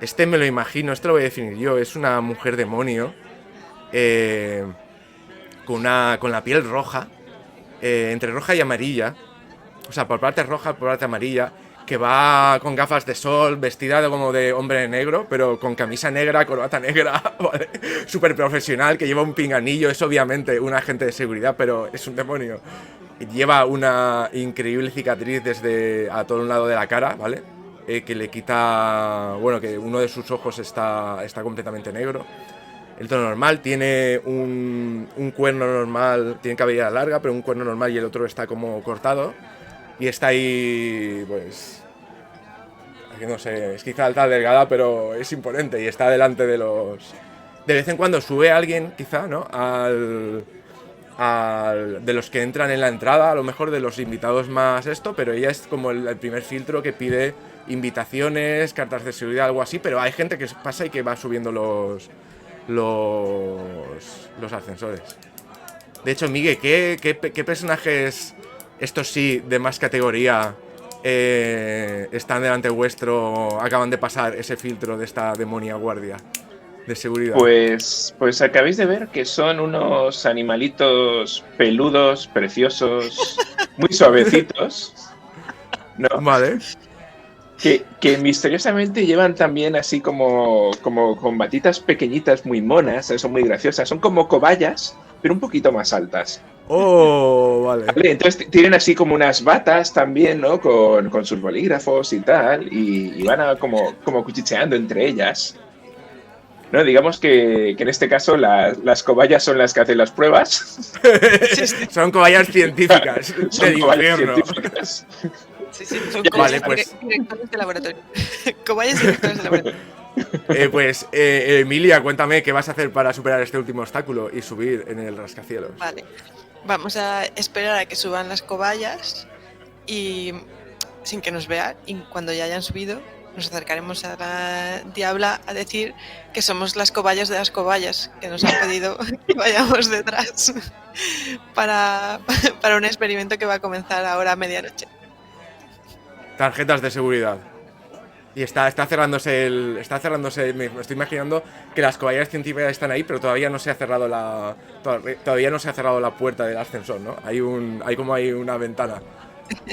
Este me lo imagino, este lo voy a definir yo, es una mujer demonio con la piel roja, entre roja y amarilla, o sea, por parte roja, por parte amarilla, que va con gafas de sol, vestida como de hombre negro, pero con camisa negra, corbata negra, ¿vale? Súper profesional, que lleva un pinganillo, es obviamente un agente de seguridad, pero es un demonio. Lleva una increíble cicatriz desde a todo un lado de la cara, ¿vale? Que le quita... Bueno, que uno de sus ojos está completamente negro. El tono normal tiene un cuerno normal, tiene cabellera larga, pero un cuerno normal y el otro está como cortado. Y está ahí, pues... No sé, es quizá alta, delgada, pero es imponente y está delante de los... De vez en cuando sube alguien, quizá, ¿no? de los que entran en la entrada, a lo mejor de los invitados más esto, pero ella es como el primer filtro que pide invitaciones, cartas de seguridad, algo así, pero hay gente que pasa y que va subiendo los ascensores. De hecho, Miguel, ¿qué personajes, estos sí, de más categoría, están delante vuestro, acaban de pasar ese filtro de esta demonia guardia de seguridad? Pues acabéis de ver que son unos animalitos peludos, preciosos, muy suavecitos, ¿no? Vale. Que misteriosamente llevan también así como con batitas pequeñitas muy monas, son muy graciosas, son como cobayas, pero un poquito más altas. Oh, vale. ¿Vale? Entonces tienen así como unas batas también, ¿no? Con sus bolígrafos y tal, y van como cuchicheando entre ellas. No, digamos que en este caso las cobayas son las que hacen las pruebas. Son cobayas científicas Son del cobayas infierno. científicas. Sí, son Vale, cobayas pues. directores de laboratorio. Cobayas directores de laboratorio. Emilia, cuéntame qué vas a hacer para superar este último obstáculo y subir en el rascacielos. Vale. Vamos a esperar a que suban las cobayas y sin que nos vean, y cuando ya hayan subido nos acercaremos a la diabla a decir que somos las cobayas de las cobayas, que nos han pedido que vayamos detrás para un experimento que va a comenzar ahora a medianoche. Tarjetas de seguridad. Y está cerrándose me estoy imaginando que las cobayas científicas están ahí, pero todavía no se ha cerrado todavía no se ha cerrado la puerta del ascensor, ¿no? Hay una ventana.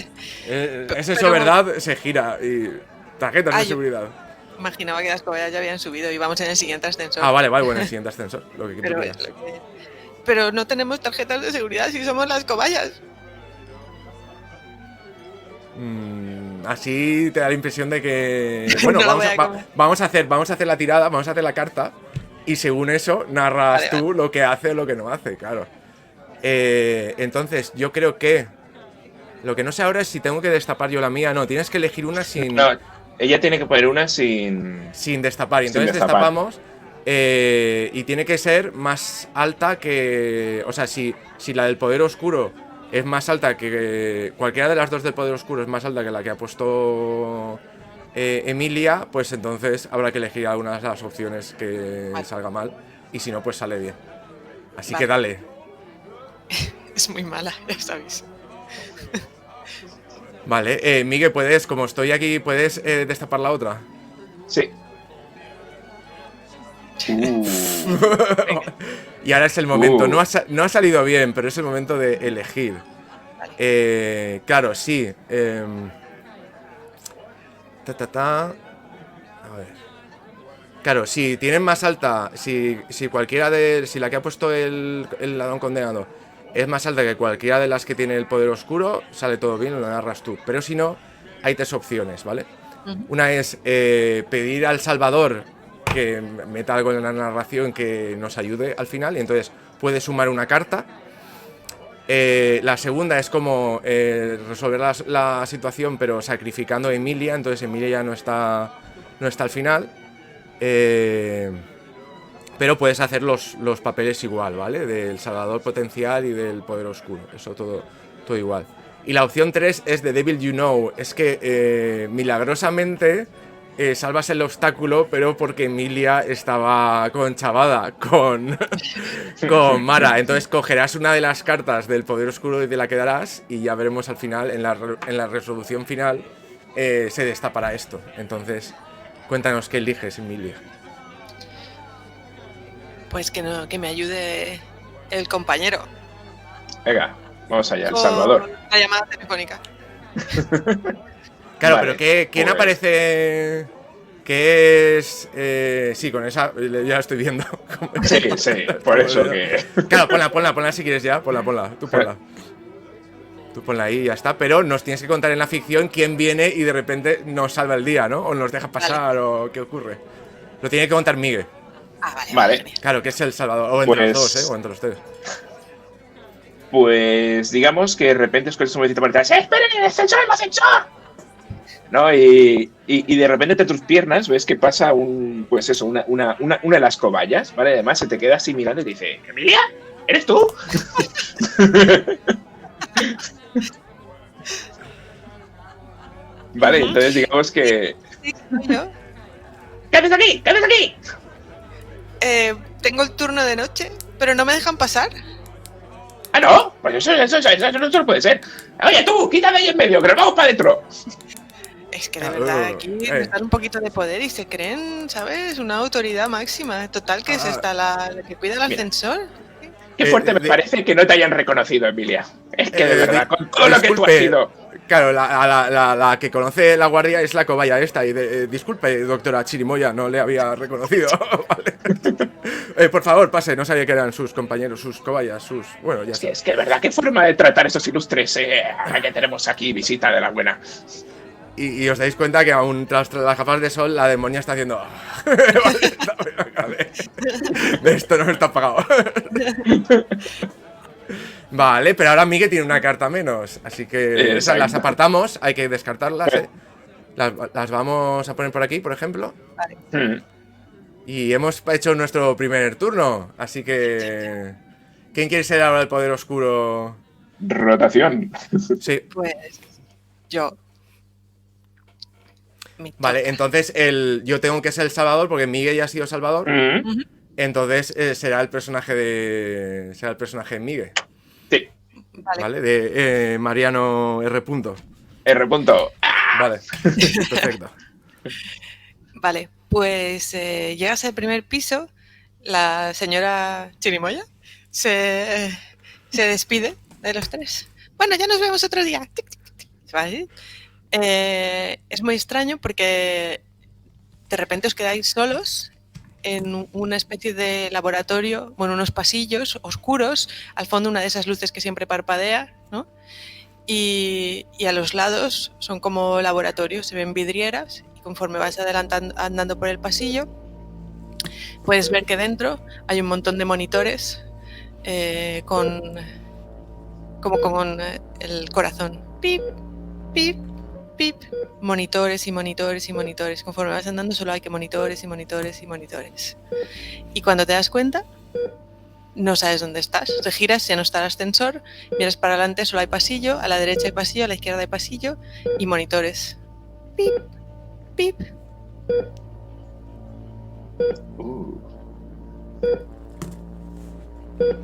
Es eso, ¿verdad? Se gira y tarjetas de seguridad. Imaginaba que las cobayas ya habían subido y vamos en el siguiente ascensor. Ah, vale, bueno, el siguiente ascensor, lo que pero, quieras. Pero no tenemos tarjetas de seguridad si somos las cobayas. Así te da la impresión de que... Bueno, No vamos a hacer la tirada, vamos a hacer la carta y según eso narras tú lo que hace o lo que no hace, claro. Entonces, yo creo que... Lo que no sé ahora es si tengo que destapar yo la mía. No, tienes que elegir una sin... No, ella tiene que poner una sin destapar. Y entonces destapamos y tiene que ser más alta que... O sea, si la del poder oscuro es más alta que... Cualquiera de las dos del poder oscuro es más alta que la que ha puesto Emilia, pues entonces habrá que elegir algunas de las opciones que salga mal. Y si no, pues sale bien. Así que dale. Es muy mala, ya sabéis. Vale, Miguel, como estoy aquí, ¿puedes destapar la otra? Sí. Y ahora es el momento. No ha salido bien, pero es el momento de elegir. Claro, sí. A ver. Claro, si tienen más alta, si la que ha puesto el ladrón condenado es más alta que cualquiera de las que tiene el poder oscuro, sale todo bien, lo narras tú. Pero si no, hay tres opciones, ¿vale? Una es pedir al Salvador que meta algo en la narración que nos ayude al final, y entonces puede sumar una carta. La segunda es como resolver la situación, pero sacrificando a Emilia, entonces Emilia ya no está al final. Pero puedes hacer los papeles igual, ¿vale? Del Salvador potencial y del poder oscuro. Eso todo igual. Y la opción 3 es The Devil You Know. Es que milagrosamente salvas el obstáculo, pero porque Emilia estaba conchavada con Mara. Entonces cogerás una de las cartas del poder oscuro y te la quedarás y ya veremos al final, en la resolución final, se destapará esto. Entonces, cuéntanos qué eliges, Emilia. Pues que me ayude el compañero. Venga, vamos allá, El Salvador. La llamada telefónica. Claro, Vale, pero ¿quién aparece? Que es... sí, con esa ya estoy viendo. Sí, por eso que... Claro, ponla si quieres ya, ponla, tú ponla. Tú ponla ahí y ya está, pero nos tienes que contar en la ficción quién viene y de repente nos salva el día, ¿no? O nos deja pasar, o qué ocurre. Lo tiene que contar Miguel. Vale. Claro, que es el Salvador, o entre los dos, o entre los tres. Pues digamos que de repente escuchas un momentito por detrás, ¡esperen el ascensor, el ascensor! ¿No? Y de repente entre tus piernas ves que pasa una de las cobayas, ¿vale? Además se te queda así mirando y te dice, ¿Emilia? ¿Eres tú? Vale, entonces digamos que... Sí, soy yo. ¿Qué haces aquí? ¿Qué haces aquí? Tengo el turno de noche, pero no me dejan pasar. Ah, no, pues eso no puede ser. Oye, tú, quítate ahí en medio, que nos vamos para adentro. Es que de verdad aquí nos dan un poquito de poder y se creen, ¿sabes? Una autoridad máxima. Total, que es esta la que cuida el Mira. ascensor. Qué fuerte me parece que no te hayan reconocido, Emilia. Es que de verdad, con todo lo que tú has sido... Claro, la que conoce la guardia es la cobaya esta. Y disculpe, doctora Chirimoya, no le había reconocido. Vale. Por favor, pase, no sabía que eran sus compañeros, sus cobayas, sus... Bueno, ya Sí, está. es que de verdad, qué forma de tratar estos ilustres que tenemos aquí, visita de la buena. Y os dais cuenta que aún tras las gafas de sol, la demonia está haciendo... Vale, de esto no está pagado. Vale, pero ahora Miguel tiene una carta menos. Así que esas las apartamos, hay que descartarlas. Las vamos a poner por aquí, por ejemplo. Vale. Y hemos hecho nuestro primer turno. Así que... ¿Quién quiere ser ahora el poder oscuro? Rotación. Sí. Pues yo. Vale, entonces yo tengo que ser el Salvador porque Miguel ya ha sido Salvador. Entonces será el personaje de Miguel. Sí. Vale, de Mariano R. R. Vale, perfecto. Vale, pues llegas al primer piso, la señora Chirimoya se despide de los tres. Bueno, ya nos vemos otro día. ¿Vale? Es muy extraño porque de repente os quedáis solos en una especie de laboratorio, bueno, unos pasillos oscuros, al fondo una de esas luces que siempre parpadea, ¿no? Y a los lados son como laboratorios, se ven vidrieras y conforme vas andando por el pasillo puedes ver que dentro hay un montón de monitores con el corazón. Pip, pip, pip. Monitores y monitores y monitores. Conforme vas andando solo hay que monitores y monitores y monitores. Y cuando te das cuenta, no sabes dónde estás. Te giras, ya no está el ascensor, miras para adelante, solo hay pasillo, a la derecha hay pasillo, a la izquierda hay pasillo y monitores. Pip, pip.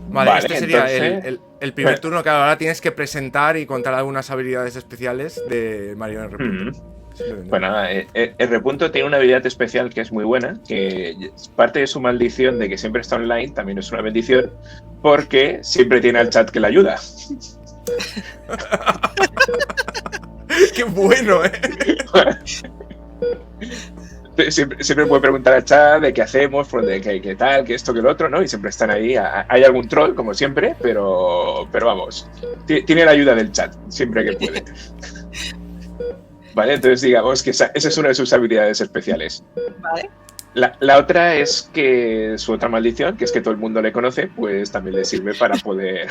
Vale, este sería el primer turno que ahora tienes que presentar y contar algunas habilidades especiales de Mariano R. Bueno, R. tiene una habilidad especial que es muy buena, que parte de su maldición de que siempre está online también es una bendición, porque siempre tiene al chat que le ayuda. ¡Qué bueno, Siempre puede preguntar al chat de qué hacemos, qué tal, qué esto, qué lo otro, ¿no? Y siempre están ahí. Hay algún troll, como siempre, pero vamos, tiene la ayuda del chat, siempre que puede. Vale, entonces digamos que esa es una de sus habilidades especiales. Vale. La otra es que su otra maldición, que es que todo el mundo le conoce, pues también le sirve para poder...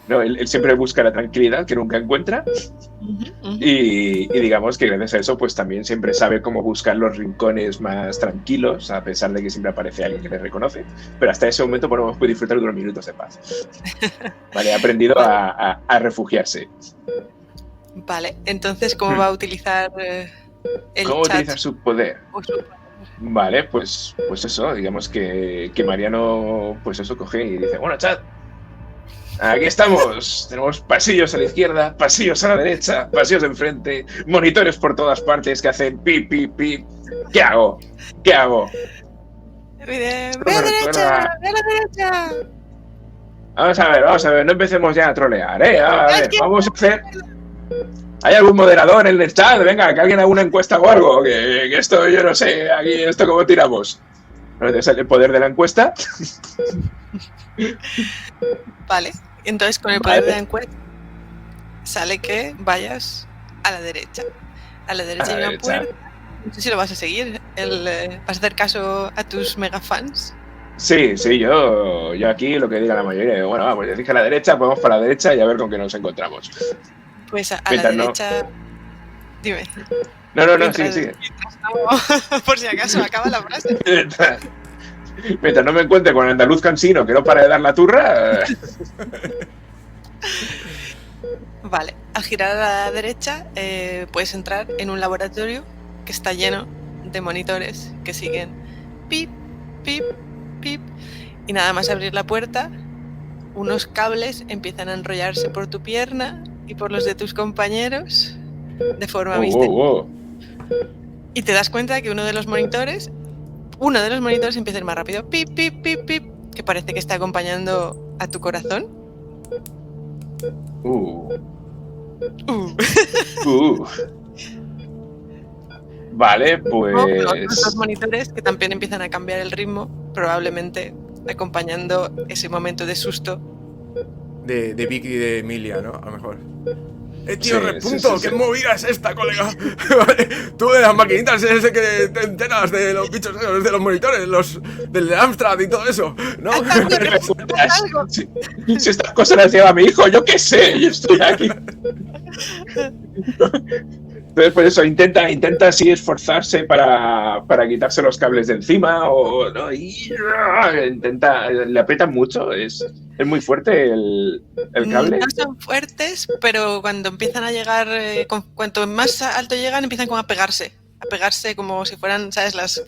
No, él siempre busca la tranquilidad que nunca encuentra y digamos que gracias a eso pues también siempre sabe cómo buscar los rincones más tranquilos, a pesar de que siempre aparece alguien que le reconoce, pero hasta ese momento podemos disfrutar de unos minutos de paz. Vale, ha aprendido a refugiarse. Vale, entonces ¿cómo va a utilizar el ¿Cómo chat? utiliza su poder? Vale, pues eso, digamos que Mariano pues eso coge y dice, bueno, chat, aquí estamos, tenemos pasillos a la izquierda, pasillos a la derecha, pasillos de enfrente, monitores por todas partes que hacen pip, pip, pip. ¿Qué hago? ¿Qué hago? Ve a la derecha, ve a la derecha. Vamos a ver, no empecemos ya a trolear, ¿eh? A ver, vamos a hacer... ¿Hay algún moderador en el chat? Venga, que alguien haga una encuesta o algo, que esto yo no sé, aquí esto cómo tiramos. ¿Dónde sale el poder de la encuesta? Vale, entonces con el poder de la encuesta sale que vayas a la derecha. A la derecha hay una puerta. No sé si lo vas a seguir. ¿Vas a hacer caso a tus mega fans? Sí, yo aquí lo que diga la mayoría. Bueno, vamos, ya dije a la derecha, pues vamos para la derecha y a ver con qué nos encontramos. Pues a la derecha... Dime. No, sí. No, por si acaso, acaba la frase. Mientras no me encuentre con el andaluz cansino que no para de dar la turra. Vale, al girar a la derecha puedes entrar en un laboratorio que está lleno de monitores que siguen pip, pip, pip. Y nada más abrir la puerta, unos cables empiezan a enrollarse por tu pierna y por los de tus compañeros de forma misteriosa. Y te das cuenta que uno de los monitores empieza a ir más rápido. Pip, pip, pip, pip. Que parece que está acompañando a tu corazón. Vale, pues... Los monitores que también empiezan a cambiar el ritmo, probablemente acompañando ese momento de susto. De Vicky y de Emilia, ¿no? A lo mejor. Tío, Sí, repunto, sí. ¿qué movida es esta, colega? Vale, tú de las maquinitas, ese que te enteras de los bichos esos, de los monitores, del Amstrad y todo eso, ¿no? Si estas cosas las lleva mi hijo, yo qué sé, yo estoy aquí. Entonces, por eso intenta así esforzarse para quitarse los cables de encima o no, y le aprietan mucho, es muy fuerte el cable. No son fuertes, pero cuando empiezan a llegar, cuanto más alto llegan, empiezan como a pegarse como si fueran, ¿sabes? Las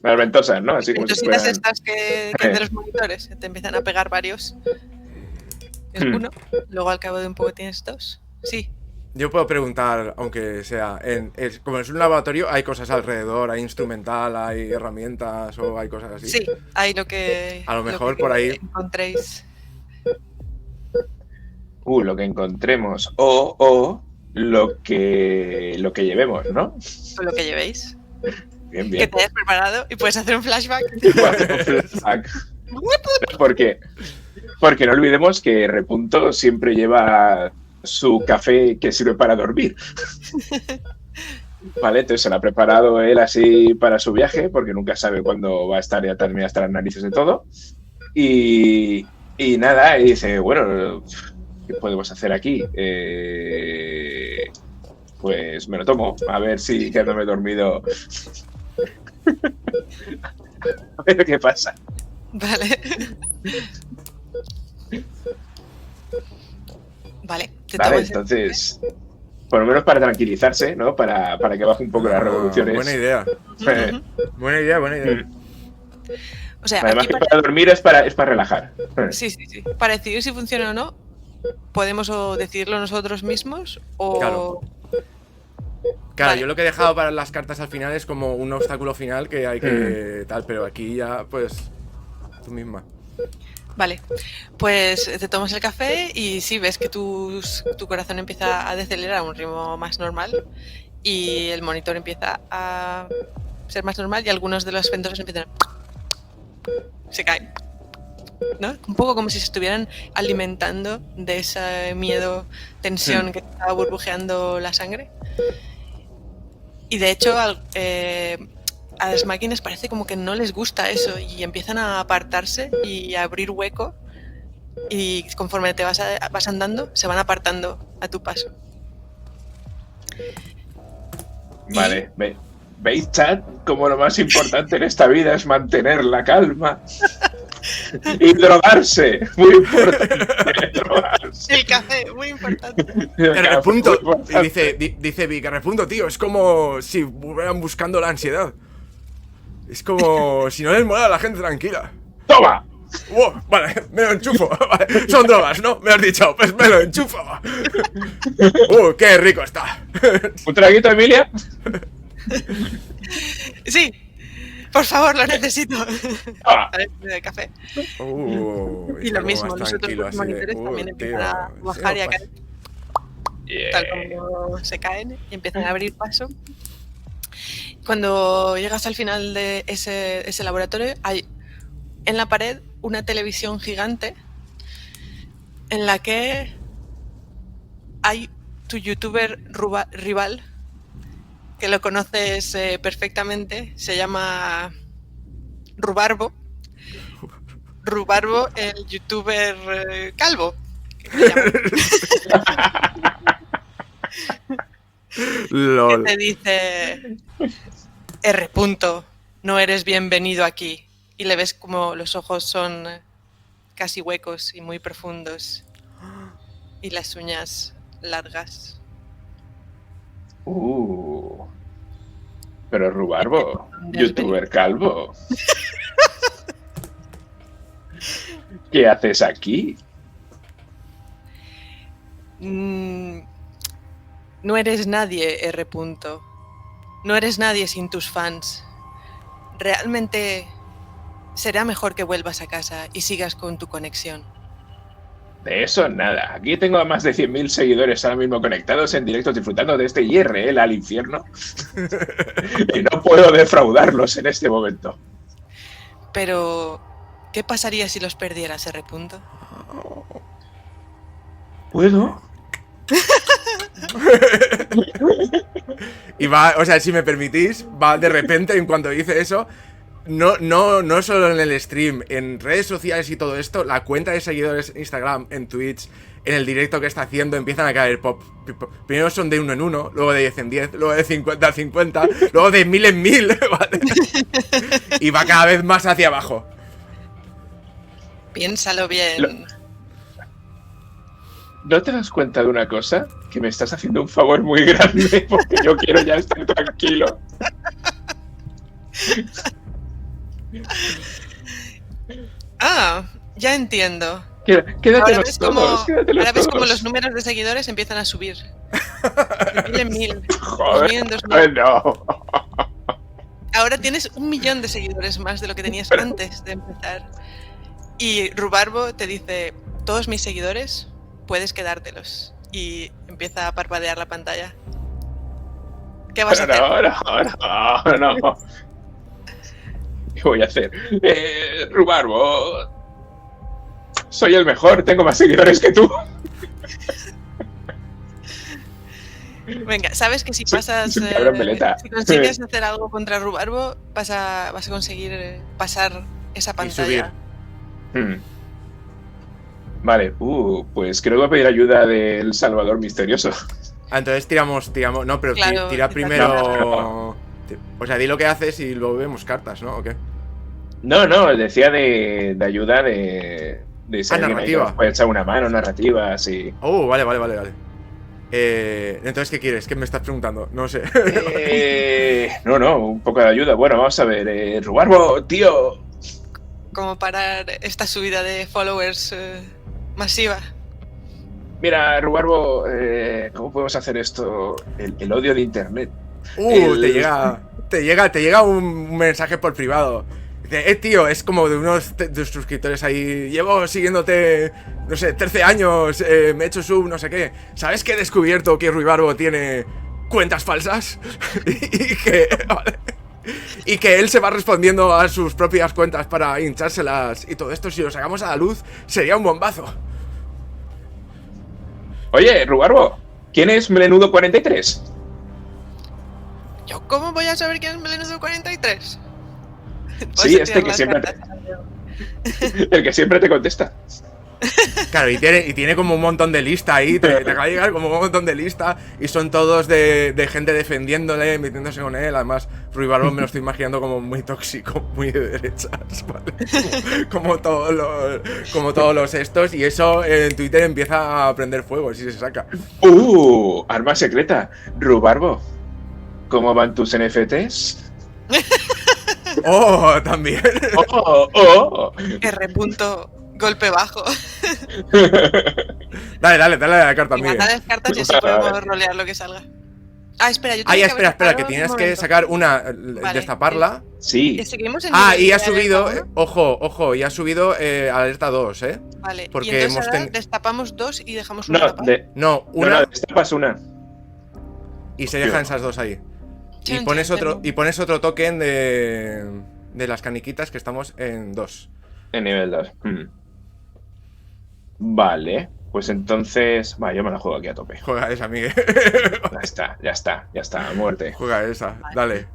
ventosas, ¿no? Así como si ventositas fueran... estas que de los monitores, te empiezan a pegar varios. Es uno, luego al cabo de un poco tienes dos. Sí. Yo puedo preguntar, aunque sea, como es un laboratorio, hay cosas alrededor, hay instrumental, hay herramientas o hay cosas así. Sí, hay lo que... A lo mejor por ahí encontréis. Lo que encontremos o lo que llevemos, ¿no? O lo que llevéis. Bien. Que te hayas preparado y puedes hacer un flashback. Porque no olvidemos que Repunto siempre lleva su café que sirve para dormir. Vale, entonces se lo ha preparado él así para su viaje, porque nunca sabe cuándo va a estar ya termina hasta las narices de todo. Y nada, y dice, bueno, ¿qué podemos hacer aquí? Pues me lo tomo, a ver si quedándome dormido. A ver qué pasa. Vale. Vale, entonces, por lo menos para tranquilizarse, ¿no? Para que baje un poco las revoluciones. Buena idea. Buena idea. O sea, además aquí que para dormir es para relajar. Sí. Para decidir si funciona o no, podemos o decidirlo nosotros mismos o... Claro, vale. Yo lo que he dejado para las cartas al final es como un obstáculo final que hay que tal, pero aquí ya, pues, tú misma. Vale, pues te tomas el café y sí, ves que tu corazón empieza a decelerar a un ritmo más normal y el monitor empieza a ser más normal y algunos de los ventosas empiezan se caen, ¿no? Un poco como si se estuvieran alimentando de ese miedo, tensión que estaba burbujeando la sangre. Y de hecho a las máquinas parece como que no les gusta eso y empiezan a apartarse y a abrir hueco y conforme te vas andando se van apartando a tu paso. Vale, ¿veis, chat? Como lo más importante en esta vida es mantener la calma y drogarse, muy importante. Drogarse. El café, muy importante. Repunto, dice Vic, repunto, tío, es como si estuvieran buscando la ansiedad. Es como si no les mola a la gente tranquila. ¡Toma! Vale, me lo enchufo. Vale, son drogas, ¿no? Me has dicho, pues me lo enchufo. Qué rico está. ¿Un traguito, Emilia? Sí, por favor, lo necesito. De café. Y lo mismo, los otros monitores también empiezan a bajar y a caer. Tal como se caen y empiezan a abrir paso. Cuando llegas al final de ese laboratorio, hay en la pared una televisión gigante en la que hay tu youtuber rival, que lo conoces perfectamente, se llama Rubarbo. Rubarbo, el youtuber calvo. LOL. Que te dice R. no eres bienvenido aquí. Y le ves como los ojos son casi huecos y muy profundos. Y las uñas largas. Pero Rubarbo, youtuber calvo. ¿Qué haces aquí? No eres nadie, R. No eres nadie sin tus fans. Realmente será mejor que vuelvas a casa y sigas con tu conexión. De eso nada. Aquí tengo a más de 100.000 seguidores ahora mismo conectados en directo disfrutando de este IRL al infierno. Y no puedo defraudarlos en este momento. Pero, ¿qué pasaría si los perdieras, R. ¿Puedo? Y va, o sea, si me permitís, va de repente, en cuanto dice eso, no solo en el stream, en redes sociales y todo esto, la cuenta de seguidores en Instagram, en Twitch, en el directo que está haciendo, empiezan a caer pop. Primero son de 1 en 1, luego de 10 en 10, luego de 50 en 50, luego de 1000 en 1000, ¿vale? Y va cada vez más hacia abajo. Piénsalo bien. ¿No te das cuenta de una cosa? Que me estás haciendo un favor muy grande porque yo quiero ya estar tranquilo. Ah, ya entiendo. Quédatelos todos, ahora ves como los números de seguidores empiezan a subir. De 1000 en 1000. Joder, 2000 en 2000. no. Ahora tienes 1 millón de seguidores más de lo que tenías antes de empezar. Y Rubarbo te dice, todos mis seguidores, puedes quedártelos. Y empieza a parpadear la pantalla. ¿Qué vas a hacer? No. ¿Qué voy a hacer? Rubarbo, soy el mejor, tengo más seguidores que tú. Venga, sabes que si pasas, si consigues hacer algo contra Rubarbo, vas a conseguir pasar esa pantalla. Y subir. Vale, pues creo que voy a pedir ayuda del Salvador Misterioso. Ah, entonces tiramos, no, pero claro, tira primero... No. O sea, di lo que haces y luego vemos cartas, ¿no? ¿O qué? No, decía de ayuda de si narrativa. Puede echar una mano, narrativa, sí. Oh, vale. Entonces, ¿qué quieres? ¿Qué me estás preguntando? No sé. No, un poco de ayuda. Bueno, vamos a ver. Rubarbo, tío. ¿Cómo parar esta subida de followers masiva? Mira, Rubarbo, ¿cómo podemos hacer esto? El odio de internet. Te llega un mensaje por privado. Dice, tío, es como de unos de tus suscriptores ahí. Llevo siguiéndote, no sé, 13 años, me he hecho sub, no sé qué. ¿Sabes que he descubierto que Rubarbo tiene cuentas falsas? y que él se va respondiendo a sus propias cuentas para hinchárselas y todo esto, si lo sacamos a la luz, sería un bombazo. Oye, Rubarbo, ¿quién es Melenudo 43? ¿Yo cómo voy a saber quién es Melenudo 43? Sí, que siempre el que siempre te contesta. Claro, y tiene como un montón de lista ahí, te acaba de llegar como un montón de lista y son todos de gente defendiéndole, metiéndose con él. Además, Rubarbo me lo estoy imaginando como muy tóxico, muy de derechas, ¿vale? Como todos los estos, y eso en Twitter empieza a prender fuego si se saca. Arma secreta. Rubarbo, ¿cómo van tus NFTs? Oh, también. R. Golpe bajo. Dale a la carta, Miguel. Dale las cartas y así podemos rolear lo que salga. Ah, espera, yo tengo espera, que tienes que sacar una, vale, destaparla. Sí. Y ha subido, ojo, y ha subido alerta 2, ¿eh? Vale, porque y entonces destapamos 2 y dejamos una tapada. Una. No, destapas una. Y se dejan esas 2 ahí. Y pones otro token de las caniquitas, que estamos en 2. En nivel 2. Vale, pues entonces... Vale, yo me la juego aquí a tope. Juega esa, Miguel. Ya está, a muerte. Juega esa, vale. Dale.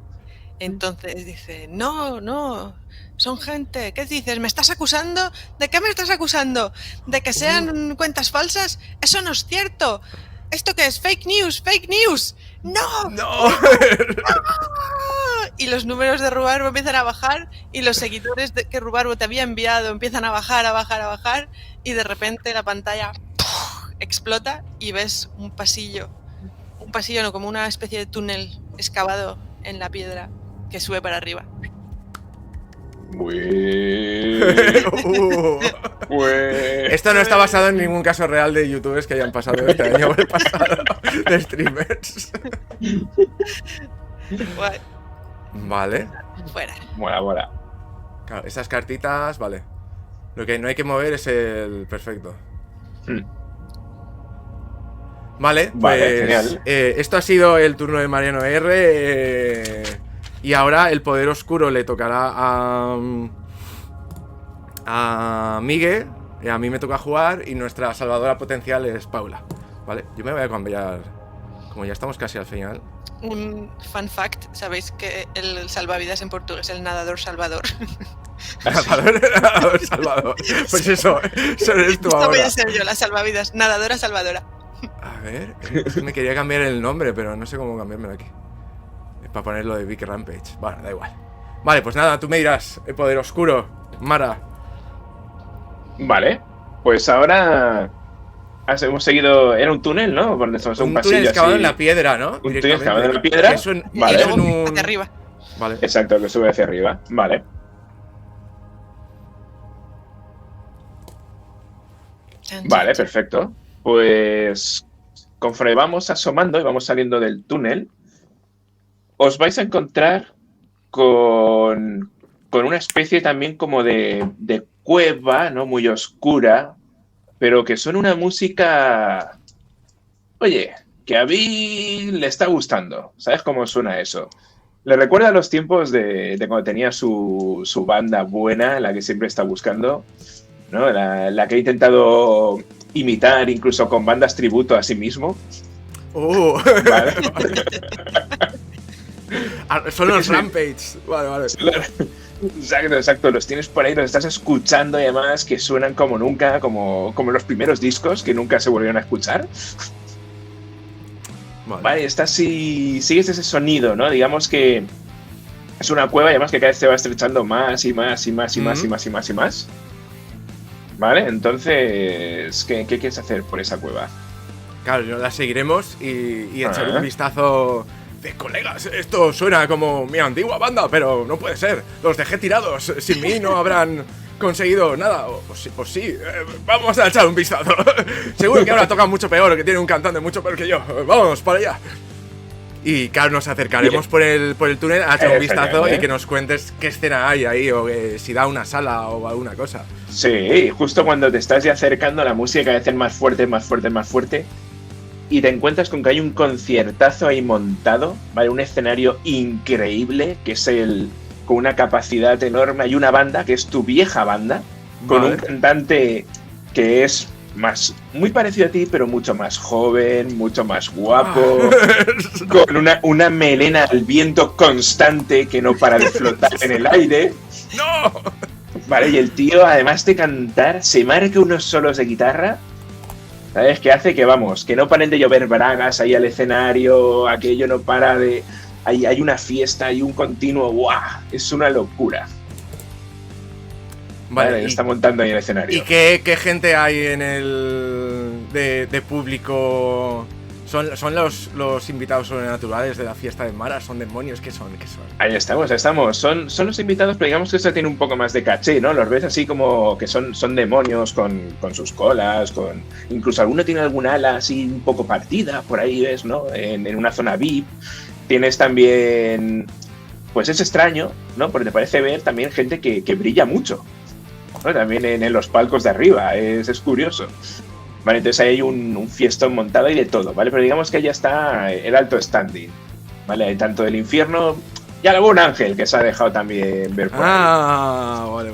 Entonces dice, no, son gente, ¿qué dices? ¿Me estás acusando? ¿De qué me estás acusando? ¿De que sean cuentas falsas? ¡Eso no es cierto! ¿Esto qué es? ¡Fake news! ¡Fake news! ¡No! ¡No! Y los números de Rubarbo empiezan a bajar y los seguidores que Rubarbo te había enviado empiezan a bajar, a bajar, a bajar y de repente la pantalla explota y ves un pasillo no, como una especie de túnel excavado en la piedra que sube para arriba. Esto no está basado en ningún caso real de youtubers que hayan pasado este año o el pasado, de streamers. Vale. Fuera. Mola. Claro, estas cartitas, vale. Lo que no hay que mover es el perfecto. Vale, pues genial. Esto ha sido el turno de Mariano R. Y ahora el poder oscuro le tocará a Miguel. A mí me toca jugar y nuestra salvadora potencial es Paula. Vale, yo me voy a cambiar. Como ya estamos casi al final. Un fun fact, sabéis que el salvavidas en portugués es el nadador salvador. Nadador salvador. Pues eso eres tú ahora. Voy a ser yo, la salvavidas, nadadora salvadora. A ver, es que me quería cambiar el nombre, pero no sé cómo cambiármelo aquí. Para ponerlo de Big Rampage. Bueno, da igual. Vale, pues nada, tú me dirás, el poder oscuro, Mara. Vale, pues ahora hemos seguido. Era un túnel, ¿no? Por un pasillo túnel excavado así. en la piedra, ¿no? Un túnel excavado en la piedra. Vale. Y luego hacia arriba. Vale. Exacto, que sube hacia arriba. Vale. Vale, perfecto. Pues conforme vamos asomando y vamos saliendo del túnel, os vais a encontrar con una especie también como de cueva, ¿no? Muy oscura, pero que suena una música, oye, que a mí le está gustando. ¿Sabes cómo suena eso? Le recuerda a los tiempos de cuando tenía su banda buena, la que siempre está buscando, ¿no? La que ha intentado imitar incluso con bandas tributo a sí mismo. Vale. Son los Rampage. Vale. Exacto. Los tienes por ahí, los estás escuchando y además que suenan como nunca, como los primeros discos que nunca se volvieron a escuchar. Vale, sigues ese sonido, ¿no? Digamos que es una cueva y además que cada vez se va estrechando más y más. Vale, entonces, ¿qué quieres hacer por esa cueva? Claro, la seguiremos y echar un vistazo de colegas. Esto suena como mi antigua banda, pero no puede ser. Los dejé tirados. Sin mí no habrán conseguido nada. Pues sí. Vamos a echar un vistazo. Seguro que ahora toca mucho peor, que tiene un cantante mucho peor que yo. Vamos para allá. Y claro, nos acercaremos por el túnel a echar un vistazo y que nos cuentes qué escena hay ahí, o si da una sala o alguna cosa. Sí, justo cuando te estás ya acercando, la música cada vez es más fuerte, y te encuentras con que hay un conciertazo ahí montado, ¿vale? Un escenario increíble, que es con una capacidad enorme. Hay una banda, que es tu vieja banda, con un cantante que es muy parecido a ti, pero mucho más joven, mucho más guapo, con una melena al viento constante que no para de flotar en el aire. ¡No! Vale, y el tío, además de cantar, se marca unos solos de guitarra, ¿sabes? Que hace que, que no paren de llover bragas ahí al escenario, aquello no para de... Hay una fiesta, hay un continuo, ¡guau! Es una locura. Vale, está montando ahí el escenario. ¿Y qué gente hay en el de público? ¿Son los invitados sobrenaturales de la fiesta de Mara? ¿Son demonios? ¿Qué son? Ahí estamos. Son los invitados, pero digamos que esto tiene un poco más de caché, ¿no? Los ves así como que son demonios con sus colas, incluso alguno tiene alguna ala así un poco partida, por ahí ves, ¿no? En una zona VIP. Tienes también... Pues es extraño, ¿no? Porque te parece ver también gente que brilla mucho, ¿no? También en los palcos de arriba, es curioso. Vale, entonces ahí hay un fiestón montado y de todo, ¿vale? Pero digamos que ya está el alto standing, ¿vale? Hay tanto del infierno y algún ángel que se ha dejado también ver por ahí. Vale.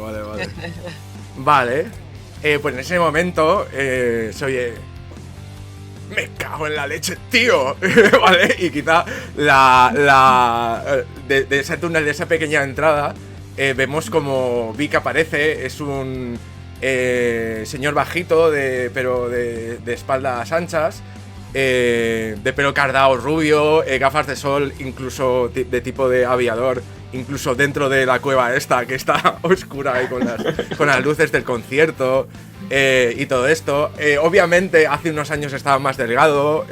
Vale. Pues en ese momento se oye... ¡Me cago en la leche, tío! ¿Vale? Y quizá de ese túnel, de esa pequeña entrada, vemos como Vic aparece. Es un señor bajito, pero de espaldas anchas, de pelo cardao rubio, gafas de sol, incluso de tipo de aviador, incluso dentro de la cueva esta, que está oscura ahí con las luces del concierto, y todo esto. Obviamente hace unos años estaba más delgado,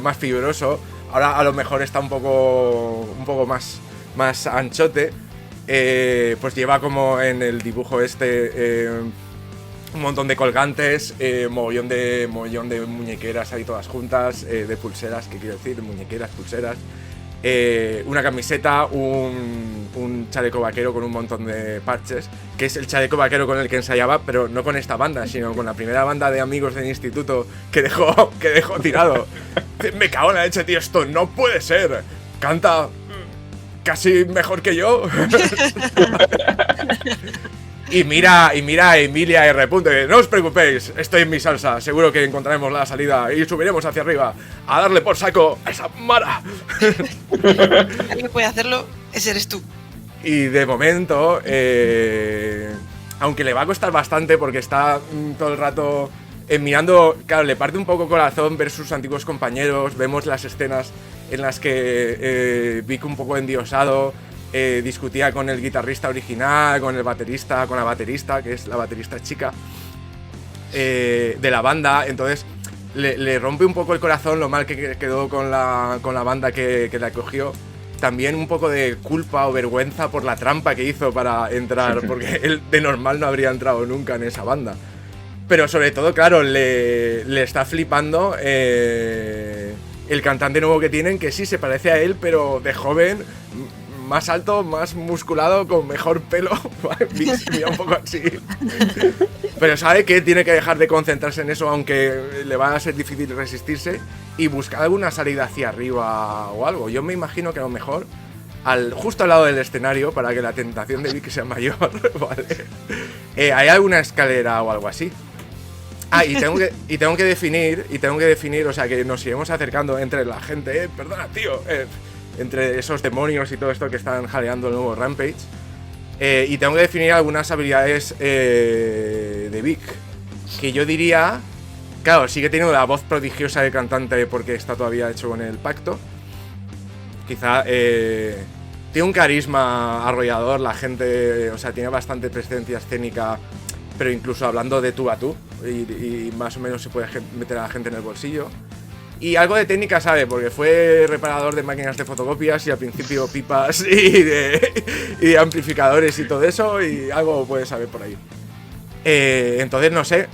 más fibroso, ahora a lo mejor está un poco más anchote. Pues lleva como en el dibujo un montón de colgantes, mogollón de muñequeras ahí todas juntas, de pulseras, ¿qué quiero decir? Muñequeras, pulseras, una camiseta, un chaleco vaquero con un montón de parches, que es el chaleco vaquero con el que ensayaba, pero no con esta banda, sino con la primera banda de amigos del instituto que dejó tirado. Me cago en la leche, tío, esto no puede ser. Canta casi mejor que yo. Y mira a Emilia R. No os preocupéis, estoy en mi salsa. Seguro que encontraremos la salida y subiremos hacia arriba a darle por saco a esa mara. Alguien que puede hacerlo, ese eres tú. Y de momento, aunque le va a costar bastante porque está todo el rato mirando, claro, le parte un poco corazón ver sus antiguos compañeros. Vemos las escenas en las que Vic, un poco endiosado, discutía con el guitarrista original, con el baterista, con la baterista, que es la baterista chica de la banda. Entonces le rompe un poco el corazón lo mal que quedó con la banda que la cogió. También un poco de culpa o vergüenza por la trampa que hizo para entrar, porque él de normal no habría entrado nunca en esa banda. Pero sobre todo, claro, le está flipando el cantante nuevo que tienen, que sí se parece a él, pero de joven, más alto, más musculado, con mejor pelo. Mira un poco así. Pero sabe que tiene que dejar de concentrarse en eso, aunque le va a ser difícil resistirse, y buscar alguna salida hacia arriba o algo. Yo me imagino que a lo mejor justo al lado del escenario, para que la tentación de Vic sea mayor, ¿vale? ¿Hay alguna escalera o algo así? Ah, y tengo que definir, o sea, que nos iremos acercando entre la gente, perdona, tío, entre esos demonios y todo esto que están jaleando el nuevo Rampage. Y tengo que definir algunas habilidades de Vic, que yo diría, claro, sigue teniendo la voz prodigiosa de cantante porque está todavía hecho con el pacto. Quizá tiene un carisma arrollador, la gente, o sea, tiene bastante presencia escénica, pero incluso hablando de tú a tú, y más o menos se puede meter a la gente en el bolsillo. Y algo de técnica sabe, porque fue reparador de máquinas de fotocopias y al principio pipas y de amplificadores y todo eso, y algo puede saber por ahí. Entonces, no sé,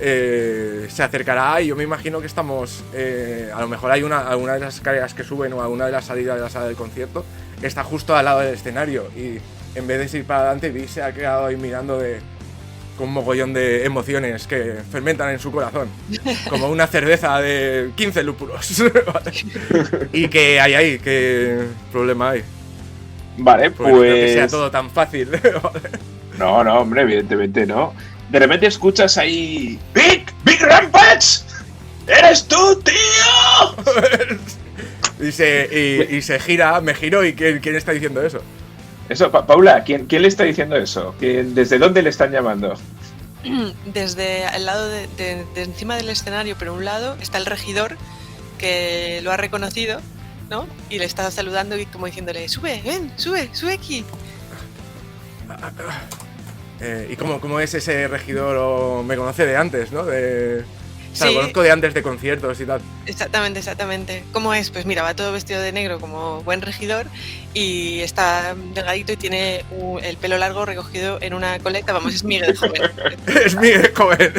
se acercará y yo me imagino que estamos... a lo mejor hay alguna de las escaleras que suben o alguna de las salidas de la sala del concierto está justo al lado del escenario, y en vez de ir para adelante, Vic se ha quedado ahí mirando con un mogollón de emociones que fermentan en su corazón, como una cerveza de 15 lúpulos. ¿Vale? Y que hay ahí, ¿qué problema hay? Vale, pues... no creo que sea todo tan fácil. ¿Vale? No, hombre, evidentemente no. De repente escuchas ahí... ¡Big Rampage! ¡Eres tú, tío! y se gira, me giro, y ¿quién está diciendo eso? Eso, Paula, ¿quién le está diciendo eso? ¿Desde dónde le están llamando? Desde el lado de encima del escenario, pero a un lado está el regidor, que lo ha reconocido, ¿no? Y le está saludando y como diciéndole, sube, ven, sube aquí. ¿Y cómo es ese regidor? O me conoce de antes, ¿no? O sea, Sí. lo conozco de antes de conciertos y tal. Exactamente. ¿Cómo es? Pues mira, va todo vestido de negro como buen regidor y está delgadito y tiene el pelo largo recogido en una coleta. Vamos, es Miguel joven. Es Miguel joven.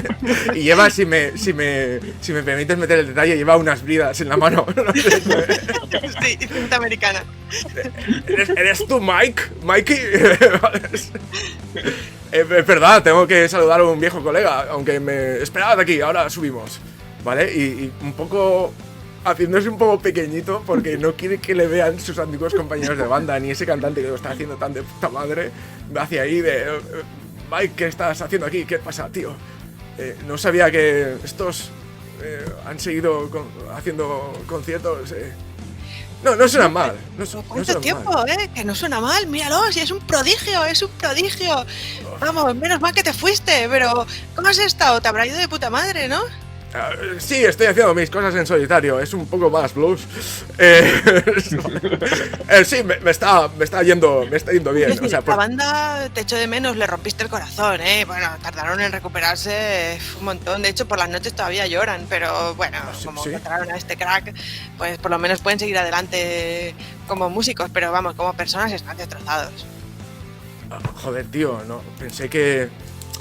Y lleva, si me permites meter el detalle, lleva unas bridas en la mano. Sí, cinta americana. ¿Eres tú, Mike? ¿Mikey? Es verdad, tengo que saludar a un viejo colega, aunque me esperaba de aquí, ahora subimos, ¿vale? Y un poco haciéndose un poco pequeñito porque no quiere que le vean sus antiguos compañeros de banda, ni ese cantante que lo está haciendo tan de puta madre, hacia ahí de... Mike, ¿qué estás haciendo aquí? ¿Qué pasa, tío? No sabía que estos han seguido haciendo conciertos... No suena mal. ¿Cuánto tiempo, Que no suena mal, míralo, si es un prodigio. Vamos, menos mal que te fuiste, pero ¿cómo has estado? Te habrá ido de puta madre, ¿no? Sí, estoy haciendo mis cosas en solitario, es un poco más blues. Sí, me está yendo bien. O sea, la banda te echó de menos, le rompiste el corazón, ¿eh? Bueno, tardaron en recuperarse un montón. De hecho, por las noches todavía lloran, pero bueno, como encontraron a este crack, pues por lo menos pueden seguir adelante como músicos, pero vamos, como personas están destrozados. Joder, tío, no, pensé que...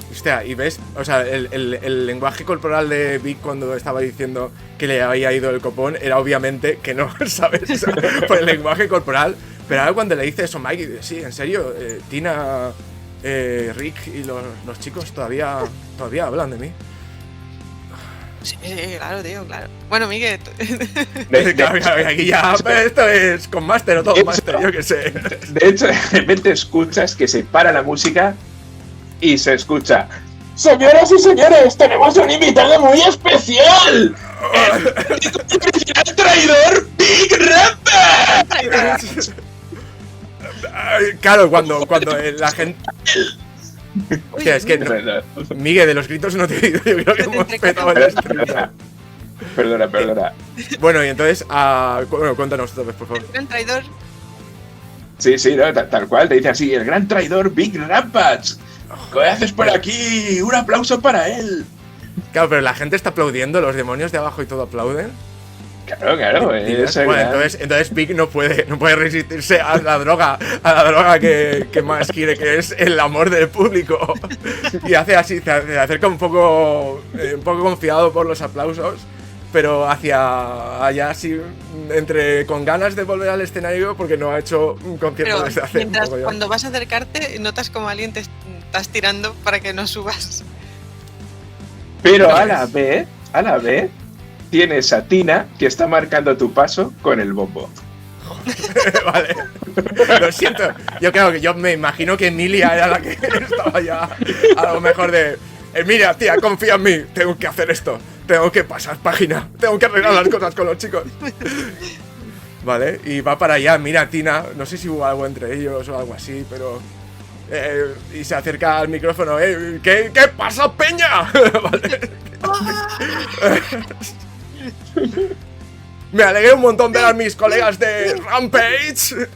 Hostia, y ves, o sea, el lenguaje corporal de Vic cuando estaba diciendo que le había ido el copón era obviamente que no, ¿sabes? O sea, por el lenguaje corporal. Pero ahora cuando le dice eso Mike, dice, sí, en serio, Tina, Rick y los chicos todavía hablan de mí. Sí, claro, tío, claro. Bueno, Miguel... Claro, aquí ya, esto es con máster o todo máster, yo qué sé. De hecho, de repente escuchas que se para la música y se escucha: señoras y señores, tenemos un invitado muy especial. El traidor Big Rampage. Claro, cuando la gente... Hostia, es que no, Miguel, de los gritos no te he oído. Yo creo que hemos petado el estreno. Perdona. Bueno, y entonces, bueno, cuéntanos otra vez, por favor. El gran traidor. Sí, no, tal cual, te dice así: el gran traidor Big Rampage. ¿Qué haces por aquí? Un aplauso para él. Claro, pero la gente está aplaudiendo, los demonios de abajo y todo aplauden. Claro. Bueno, entonces Big no puede resistirse a la droga que más quiere, que es el amor del público. Y hace así, se acerca un poco confiado por los aplausos, pero hacia allá así, con ganas de volver al escenario porque no ha hecho un concierto pero desde hace un poco ya. Cuando vas a acercarte, notas como alguien te estás tirando para que no subas. Pero a la vez, tienes a Tina que está marcando tu paso con el bombo. Vale. Lo siento. Yo me imagino que Emilia era la que estaba ya a lo mejor de... Emilia, tía, confía en mí. Tengo que hacer esto. Tengo que pasar página. Tengo que arreglar las cosas con los chicos. Vale, y va para allá. Mira, Tina. No sé si hubo algo entre ellos o algo así, pero... y se acerca al micrófono. ¿Qué pasa, peña? Vale. Me alegré un montón ver a mis colegas de Rampage.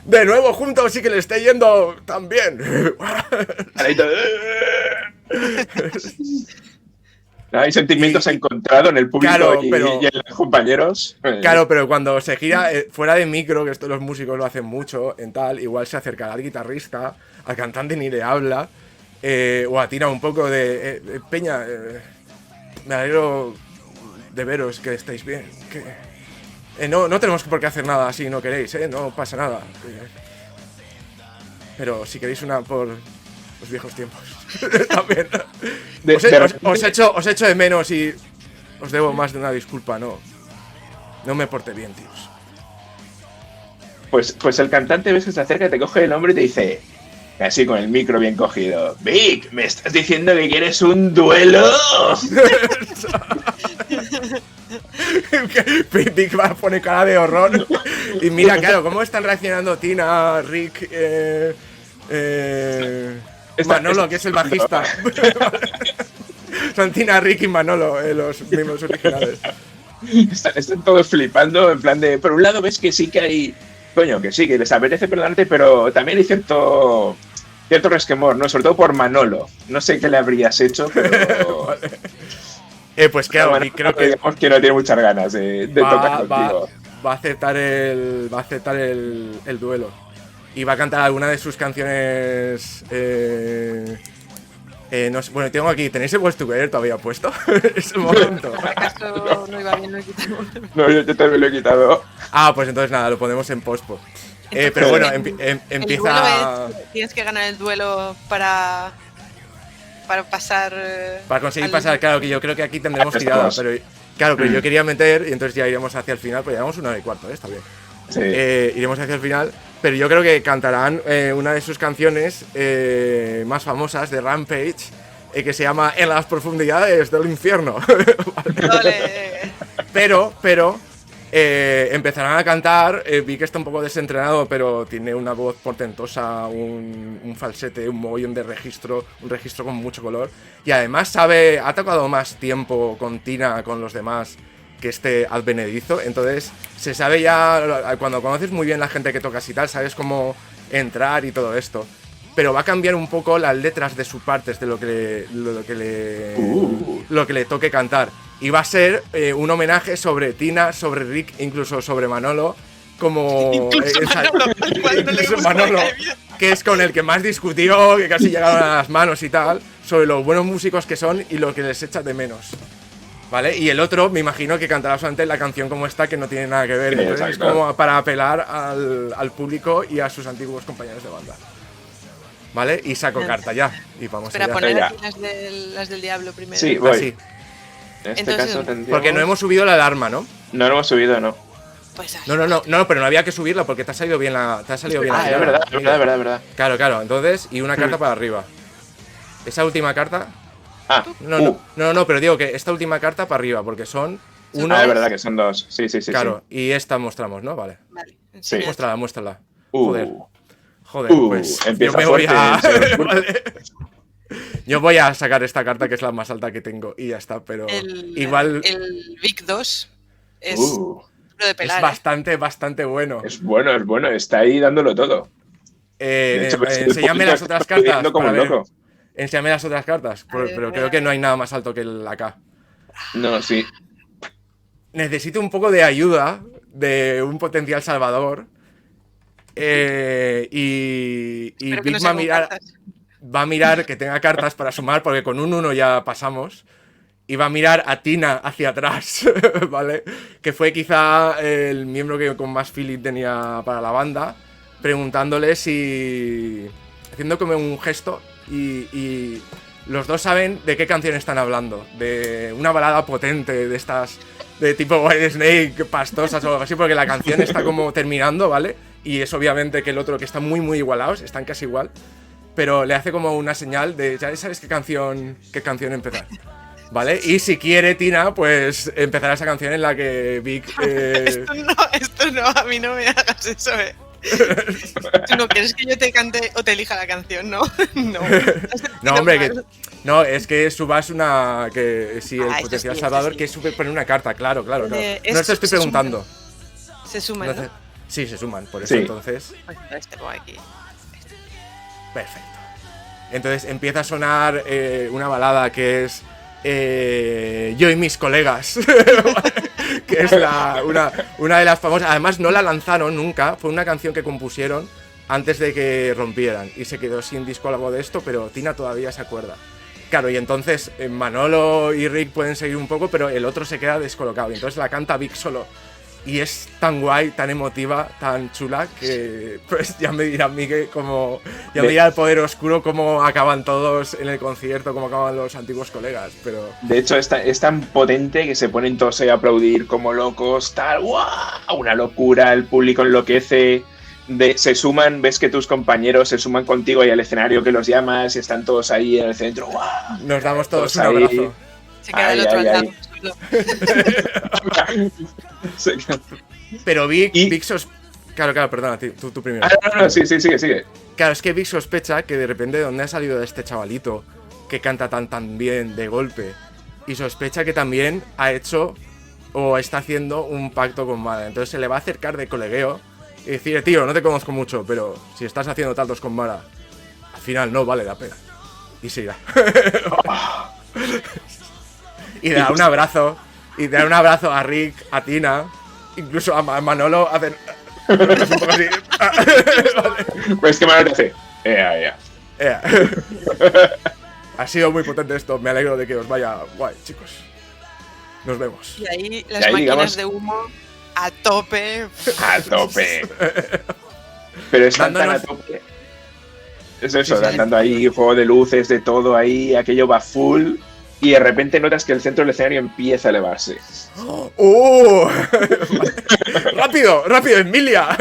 De nuevo juntos y que le esté yendo tan bien. Hay sentimientos encontrados en el público, claro, y en los compañeros. Claro, pero cuando se gira fuera de micro, que esto los músicos lo hacen mucho, en tal, igual se acercará al guitarrista, al cantante ni le habla, o a Tina un poco de Peña, me alegro de veros, que estáis bien. No tenemos por qué hacer nada si no queréis, no pasa nada. Pero si queréis una por los viejos tiempos. También. Os echo de menos y os debo más de una disculpa, no me porté bien, tíos. Pues el cantante ves que se acerca, te coge el hombro y te dice, así con el micro bien cogido: Vic, ¿me estás diciendo que quieres un duelo? Vic va a poner cara de horror. Y mira, claro, cómo están reaccionando Tina, Rick, Manolo, que es el bajista. Son Tina, Rick y Manolo, los miembros originales. Están todos flipando, en plan de... Por un lado ves que sí que hay... Coño, que sí, que les apetece perdonarte, pero también hay cierto resquemor, ¿no? Sobre todo por Manolo. No sé qué le habrías hecho, pero... Vale. Pues claro, bueno, creo que... Digamos que no tiene muchas ganas de tocar contigo. Va a aceptar el duelo. Y va a cantar alguna de sus canciones... no sé, bueno, tengo aquí, ¿tenéis el What's Together todavía puesto? Es el momento. Por acaso no iba bien, lo he quitado. No, yo también lo he quitado. Pues entonces nada, lo ponemos en post. Pero bueno, empieza... Tienes que ganar el duelo para pasar... Para conseguir pasar, claro, que yo creo que aquí tendremos tirada, pero... Claro, pero yo quería meter y entonces ya iremos hacia el final, pues llevamos 1:15, está bien. Sí. Iremos hacia el final, pero yo creo que cantarán una de sus canciones más famosas de Rampage, que se llama En las profundidades del infierno. Vale. Pero empezarán a cantar. Vic está un poco desentrenado, pero tiene una voz portentosa, un falsete, un mogollón de registro, un registro con mucho color. Y además ha tocado más tiempo con Tina, con los demás, que este advenedizo. Entonces se sabe ya, cuando conoces muy bien la gente que tocas y tal, sabes cómo entrar y todo esto. Pero va a cambiar un poco las letras de sus partes, de lo que le toque cantar. Y va a ser un homenaje sobre Tina, sobre Rick, incluso sobre Manolo. Como incluso Manolo, que es con el que más discutió, que casi llegaron a las manos y tal, sobre los buenos músicos que son y lo que les echa de menos. ¿Vale? Y el otro, me imagino que cantará solamente la canción como esta, que no tiene nada que ver. Entonces es como para apelar al público y a sus antiguos compañeros de banda. ¿Vale? Y saco carta ya. Y vamos Espera, allá. poner aquí las del diablo primero. Sí, voy. Sí. En este Entonces, caso tendríamos... Porque no hemos subido la alarma, ¿no? No lo hemos subido, no. Pues No, pero no había que subirla porque te ha salido bien la tirada. Es verdad. Claro. Entonces, y una carta para arriba. Esa última carta. No, pero digo que esta última carta para arriba, porque son uno. Es verdad que son dos. Sí. Claro, y esta mostramos, ¿no? Vale. Sí. Muéstrala. Joder, pues empieza yo me voy fuerte, Vale. Yo voy a sacar esta carta, que es la más alta que tengo, y ya está, pero igual El Vic 2 es lo de pelar. es bastante bueno. Es bueno, está ahí dándolo todo. Enséñame las otras cartas. Como loco. Enséñame las otras cartas, pero creo que no hay nada más alto que el AK. No, sí. Necesito un poco de ayuda de un potencial salvador. Y Vic va a mirar que tenga cartas para sumar, porque con un 1 ya pasamos. Y va a mirar a Tina hacia atrás, ¿vale? Que fue quizá el miembro que con más feeling tenía para la banda, preguntándole si... haciendo como un gesto, y los dos saben de qué canción están hablando. De una balada potente, de estas... de tipo White Snake, pastosas o algo así, porque la canción está como terminando, ¿vale? Y es obviamente que el otro, que está muy igualados, están casi igual, pero le hace como una señal de, ya sabes qué canción empezar, ¿vale? Y si quiere Tina, pues empezará esa canción en la que Vic... Esto no, a mí no me hagas eso, ¿Tú no quieres que yo te cante o te elija la canción? No. No, hombre, que... No, es que subas una... que sí, el potencial salvador, que es poner una carta, claro. No te estoy preguntando. Se suman, ¿no? Sí, se suman, por eso entonces... Aquí. Perfecto. Entonces empieza a sonar una balada que es Yo y mis colegas, que es una de las famosas. Además no la lanzaron nunca, fue una canción que compusieron antes de que rompieran y se quedó sin disco o algo de esto, pero Tina todavía se acuerda. Claro, y entonces Manolo y Rick pueden seguir un poco, pero el otro se queda descolocado y entonces la canta Vic solo. Y es tan guay, tan emotiva, tan chula, que pues ya me dirá Miguel cómo... Ya me dirá el poder oscuro cómo acaban todos en el concierto, cómo acaban los antiguos colegas, pero... De hecho, es tan potente que se ponen todos ahí a aplaudir como locos, tal, ¡guau! Una locura, el público enloquece, se suman, ves que tus compañeros se suman contigo ahí al escenario que los llamas y están todos ahí en el centro, ¡guau! Nos damos todos un abrazo. Se queda el otro andando. Pero Vic Claro, perdona, tú primero. No, sí, sigue. Claro, es que Vic sospecha que de repente de dónde ha salido este chavalito que canta tan bien de golpe, y sospecha que también ha hecho o está haciendo un pacto con Mara. Entonces se le va a acercar de colegueo y decir, tío, no te conozco mucho, pero si estás haciendo tratos con Mara, al final no vale la pena. Y se irá. Y da un abrazo a Rick, a Tina, incluso a Manolo, hacen un poco así. Vale. Pues que Manolo te hace. Ha sido muy potente esto, me alegro de que os vaya guay, chicos. Nos vemos. Y ahí las máquinas, digamos, de humo a tope. A tope. Pero están tan a tope. Es eso, dando ahí juego de luces, de todo ahí, aquello va full. Y de repente notas que el centro del escenario empieza a elevarse. ¡Rápido, Emilia!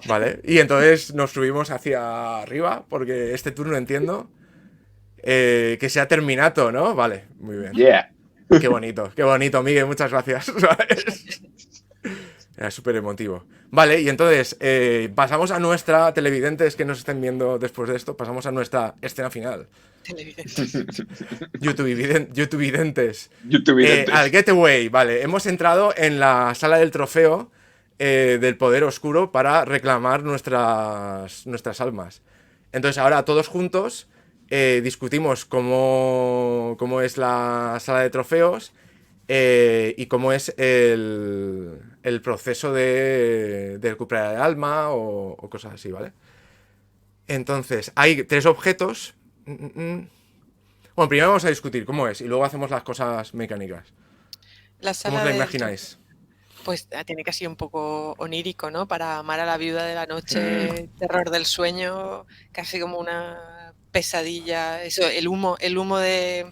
Vale, y entonces nos subimos hacia arriba, porque este turno entiendo que sea Terminato, ¿no? Vale, muy bien. Yeah. Qué bonito, Miguel, muchas gracias. Era súper emotivo. Vale, y entonces pasamos a nuestra, televidentes que nos estén viendo después de esto, pasamos a nuestra escena final. Televidentes. YouTubevidentes. YouTubevidentes. Al Getaway, vale. Hemos entrado en la sala del trofeo del poder oscuro para reclamar nuestras almas. Entonces ahora todos juntos discutimos cómo es la sala de trofeos y cómo es el proceso de recuperar el alma o cosas así, ¿vale? Entonces, hay 3 objetos. Bueno, primero vamos a discutir cómo es y luego hacemos las cosas mecánicas. La ¿Cómo sala os la del imagináis? Pues tiene que ser un poco onírico, ¿no? Para amar a la viuda de la noche, terror del sueño, casi como una pesadilla. Eso, el humo de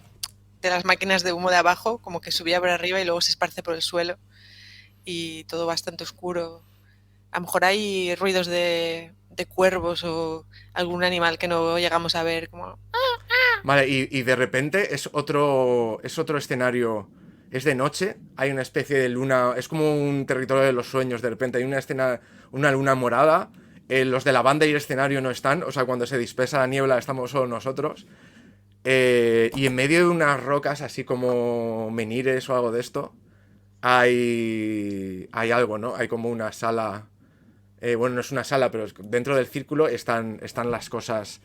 las máquinas de humo de abajo, como que subía por arriba y luego se esparce por el suelo. Y todo bastante oscuro. A lo mejor hay ruidos de cuervos o algún animal que no llegamos a ver, como... Vale, y de repente es otro escenario. Es de noche, hay una especie de luna. Es como un territorio de los sueños. De repente hay una luna morada. Los de la banda y el escenario no están. O sea, cuando se dispersa la niebla estamos solo nosotros. Y en medio de unas rocas, así como menires o algo de esto, hay algo, ¿no? Hay como una sala. Bueno, no es una sala, pero dentro del círculo están las cosas.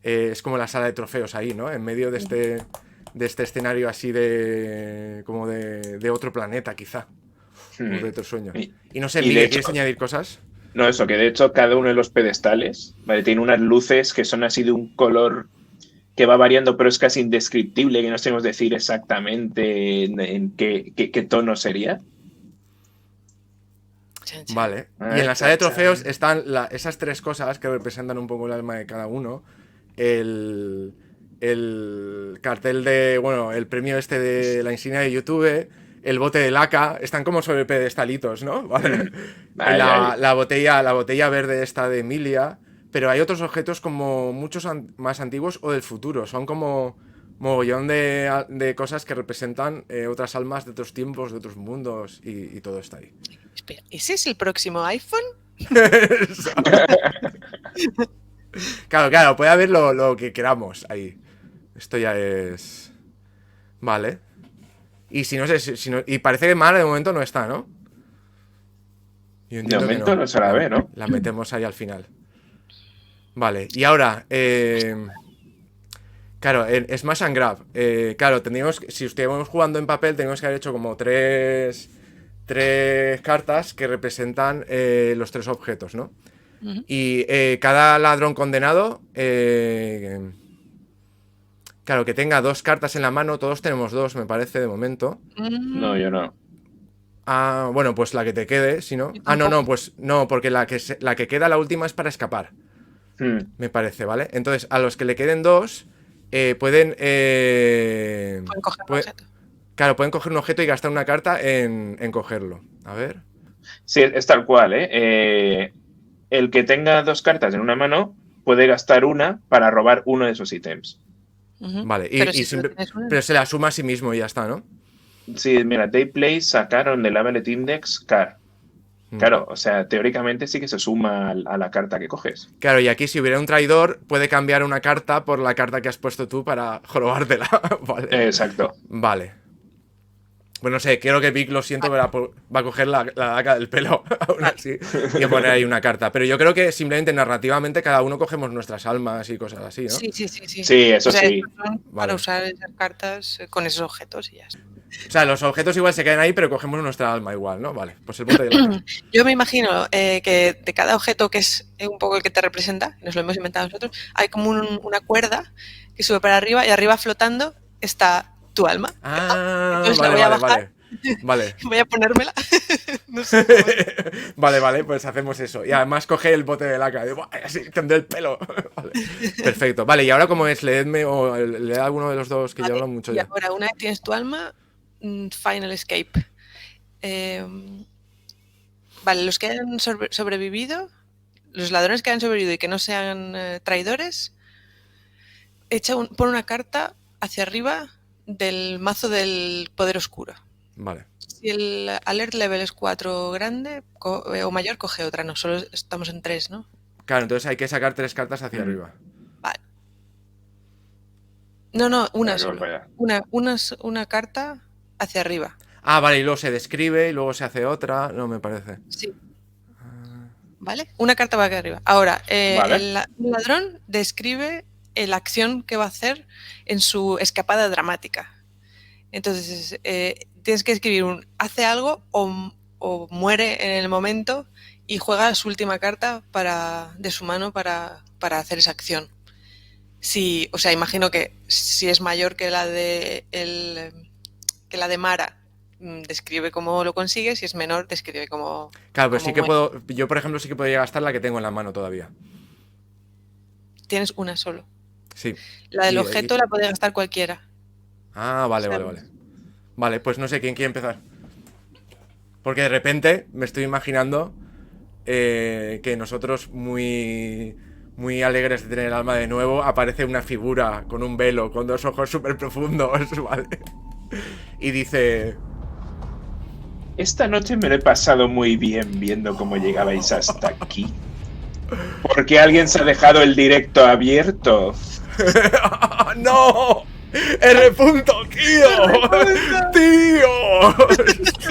Es como la sala de trofeos ahí, ¿no? En medio de este escenario así como de otro planeta, quizá. O de otro sueño. Y no sé, Y de Miguel, hecho, ¿quieres añadir cosas? no, eso, que de hecho cada uno de los pedestales, ¿vale? Tiene unas luces que son así de un color que va variando, pero es casi indescriptible, que no sabemos decir exactamente en qué tono sería. Chan, chan. Vale. Y en la sala de trofeos están esas 3 cosas que representan un poco el alma de cada uno. El cartel de, bueno, el premio este de la insignia de YouTube, el bote de laca, están como sobre pedestalitos, ¿no? Vale. La botella verde esta de Emilia, pero hay otros objetos como muchos más antiguos o del futuro, son como mogollón de cosas que representan otras almas de otros tiempos, de otros mundos y todo está ahí. Espera, ¿ese es el próximo iPhone? Claro, puede haber lo que queramos ahí. Esto ya es... Vale. Y si no sé, y parece que Mar de momento no está, ¿no? Yo De entiendo que momento no se la ve, ¿no? La metemos ahí al final. Vale, y ahora... claro, en Smash and Grab. Claro, si estuviéramos jugando en papel, tenemos que haber hecho como tres cartas que representan los 3 objetos, ¿no? Ujú. Y cada ladrón condenado, claro, que tenga 2 cartas en la mano, todos tenemos 2, me parece, de momento. No, yo no. Ah, bueno, pues la que te quede, si no. Yo Ah, no, tampoco. pues no, porque la que queda, la última, es para escapar, me parece, ¿vale? Entonces, a los que le queden 2, pueden... Pueden coger un puede- objeto. claro, pueden coger un objeto y gastar una carta en cogerlo. A ver. Sí, es tal cual, ¿eh? El que tenga 2 cartas en una mano puede gastar una para robar uno de esos ítems. Ujú. Vale, Pero si solo tienes una, pero se la suma a sí mismo y ya está, ¿no? Sí, mira, Dayplay sacaron del Average Index Car. Claro, o sea, teóricamente sí que se suma a la carta que coges. Claro, y aquí si hubiera un traidor, puede cambiar una carta por la carta que has puesto tú para jorobártela. Vale. Exacto. Vale. Pues no sé, creo que Vic, lo siento, va a coger la daga del pelo aún así y a poner ahí una carta. Pero yo creo que simplemente narrativamente cada uno cogemos nuestras almas y cosas así, ¿no? sí. Sí, eso O sea, sí. estos son Vale. para usar esas cartas con esos objetos y ya está. O sea, los objetos igual se quedan ahí, pero cogemos nuestra alma igual, ¿no? Vale, pues el bote de la... Yo me imagino que de cada objeto que es un poco el que te representa, nos lo hemos inventado nosotros, hay como una cuerda que sube para arriba y arriba flotando está tu alma. Ah, Entonces la voy a bajar. vale. Vale. Voy a ponérmela. No sé cómo es. Vale, pues hacemos eso. Y además coge el bote de laca. Así tendré el pelo. Vale. Perfecto. Vale, y ahora cómo es, leedme o leed alguno de los dos que ya hablan mucho Y ya. ahora, una vez tienes tu alma, Final Escape. Vale, los que hayan sobrevivido, los ladrones que hayan sobrevivido y que no sean traidores, pon una carta hacia arriba del mazo del poder oscuro. Vale. Si el alert level es 4 grande o mayor, coge otra. No, solo estamos en 3, ¿no? Claro, entonces hay que sacar 3 cartas hacia arriba. Vale. No, una Vale, solo. vaya. Una carta hacia arriba. Ah, vale, y luego se describe y luego se hace otra. No, me parece. Sí. ¿Vale? Una carta va aquí arriba. Ahora, Vale. el ladrón describe la acción que va a hacer en su escapada dramática. Entonces, tienes que escribir hace algo o muere en el momento y juega su última carta de su mano para hacer esa acción. O sea, imagino que si es mayor que la de Mara, describe cómo lo consigue. Si es menor, describe cómo. Claro, pero cómo sí que muere. puedo. Yo, por ejemplo, sí que podría gastar la que tengo en la mano todavía. Tienes una solo. Sí. La del Y- objeto la puede gastar cualquiera. Ah, vale, O sea, vale. Vale, pues no sé quién quiere empezar. Porque de repente me estoy imaginando que nosotros, muy alegres de tener el alma de nuevo, aparece una figura con un velo, con 2 ojos súper profundos, ¿vale? Y dice... Esta noche me lo he pasado muy bien viendo cómo llegabais hasta aquí. ¿Por qué alguien se ha dejado el directo abierto? ¡No! ¡R. ¡Tío! ¡Tío!